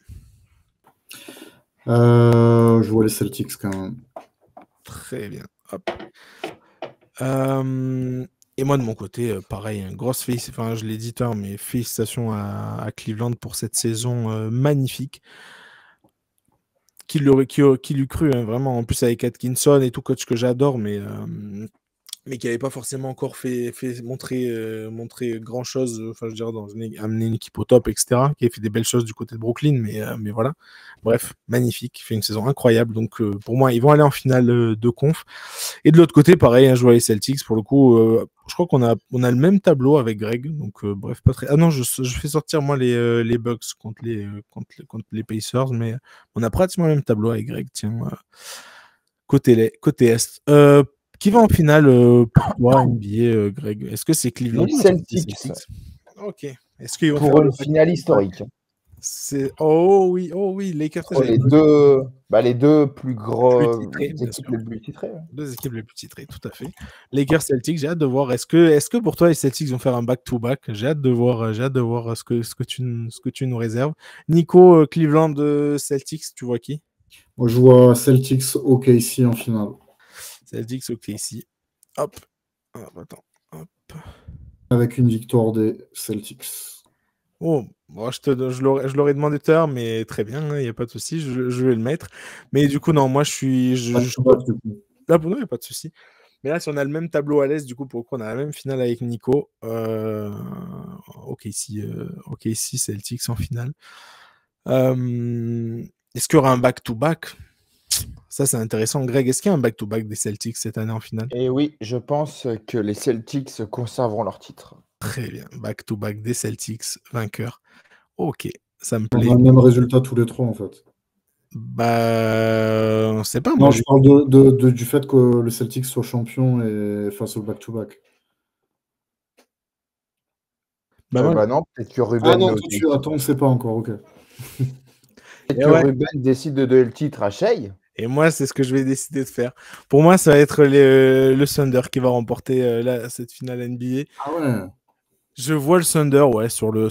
je vois les Celtics quand même. Très bien. Hop. Et moi, de mon côté, pareil, grosse félicitations. Enfin, je l'ai dit tard, mais félicitations à Cleveland pour cette saison magnifique. Qui l'eût cru, hein, vraiment. En plus, avec Atkinson et tout, coach que j'adore, mais qui n'avait pas forcément encore fait montrer grand chose, enfin je dirais amener une équipe au top, etc. Qui a fait des belles choses du côté de Brooklyn, mais voilà. Bref, magnifique, il fait une saison incroyable. Donc pour moi, ils vont aller en finale de conf. Et de l'autre côté, pareil, je vois les Celtics. Pour le coup, je crois qu'on a le même tableau avec Greg. Donc bref, pas très. Ah non, je fais sortir moi les Bucks contre les Pacers, mais on a pratiquement le même tableau avec Greg. Tiens, côté Est. Qui va en finale pour toi, NBA, Greg? Est-ce que c'est Cleveland? Les Celtics. Ok. Est-ce qu'ils vont pour faire une finale historique. Oh oui, Lakers. Les deux plus gros équipes les plus titrées. Deux équipes les plus titrées, tout à fait. Lakers, Celtics, j'ai hâte de voir. Est-ce que pour toi les Celtics vont faire un back-to-back? J'ai hâte de voir ce que tu nous réserves. Nico, Cleveland, Celtics, tu vois qui? Moi, je vois Celtics OKC en finale. Celtics, OKC. Hop. Attends. Hop. Avec une victoire des Celtics. Oh, bon, je l'aurais demandé tout à l'heure, mais très bien, il n'y a pas de souci, je vais le mettre. Mais du coup, non, moi je suis. Là, pour nous, il n'y a pas de souci. Mais là, si on a le même tableau à l'Est, du coup, pour le coup, on a la même finale avec Nico. OKC, Celtics en finale. Est-ce qu'il y aura un back-to-back? Ça, c'est intéressant. Greg, est-ce qu'il y a un back-to-back des Celtics cette année en finale? Et oui, je pense que les Celtics conserveront leur titre. Très bien. Back-to-back des Celtics, vainqueurs. Ok, ça me On plaît. a le même résultat tous les trois, en fait. Bah, on sait pas. Non, je parle du fait que le Celtics soit champion et face au back-to-back. Non, peut-être que Ruben. Ah non, attends, on ne sait pas encore, ok. Peut-être que Ruben décide de donner le titre à Shai. Et moi, c'est ce que je vais décider de faire. Pour moi, ça va être le Thunder qui va remporter cette finale NBA. Ah ouais. Je vois le Thunder, ouais, sur le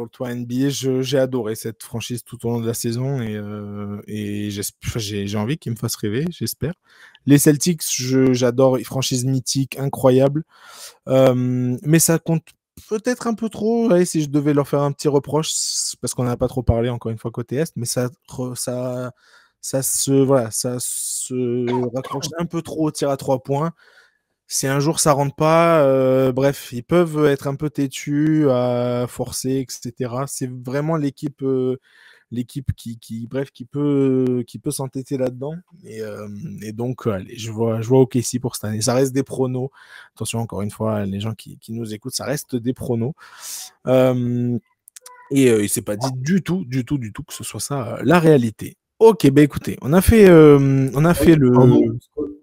toit NBA. J'ai adoré cette franchise tout au long de la saison et j'ai envie qu'ils me fassent rêver, j'espère. Les Celtics, j'adore, franchise mythique, incroyable. Mais ça compte peut-être un peu trop, ouais, si je devais leur faire un petit reproche, parce qu'on n'a pas trop parlé encore une fois côté Est, mais ça se raccroche un peu trop au tir à 3 points. Si un jour ça rentre pas, bref, ils peuvent être un peu têtus, à forcer, etc. C'est vraiment l'équipe qui peut s'entêter là-dedans. Et donc, allez, je vois OKC pour cette année. Ça reste des pronos. Attention, encore une fois, les gens qui nous écoutent, ça reste des pronos. Et c'est pas dit du tout que ce soit ça la réalité. Ok, bah écoutez, on a fait le.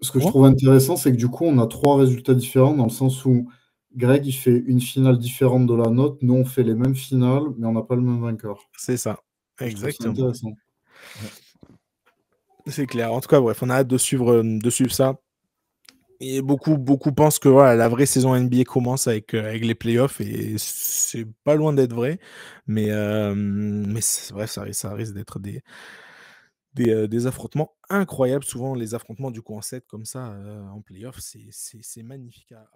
Ce que je trouve intéressant, c'est que du coup, on a 3 résultats différents dans le sens où Greg, il fait une finale différente de la nôtre. Nous, on fait les mêmes finales, mais on n'a pas le même vainqueur. C'est ça, exactement. C'est intéressant. C'est clair. En tout cas, bref, on a hâte de suivre ça. Et beaucoup pensent que voilà, la vraie saison NBA commence avec les playoffs et c'est pas loin d'être vrai. Mais c'est vrai, ça risque d'être des affrontements incroyables. Souvent, les affrontements du coup en 7 comme ça en playoffs, c'est magnifique à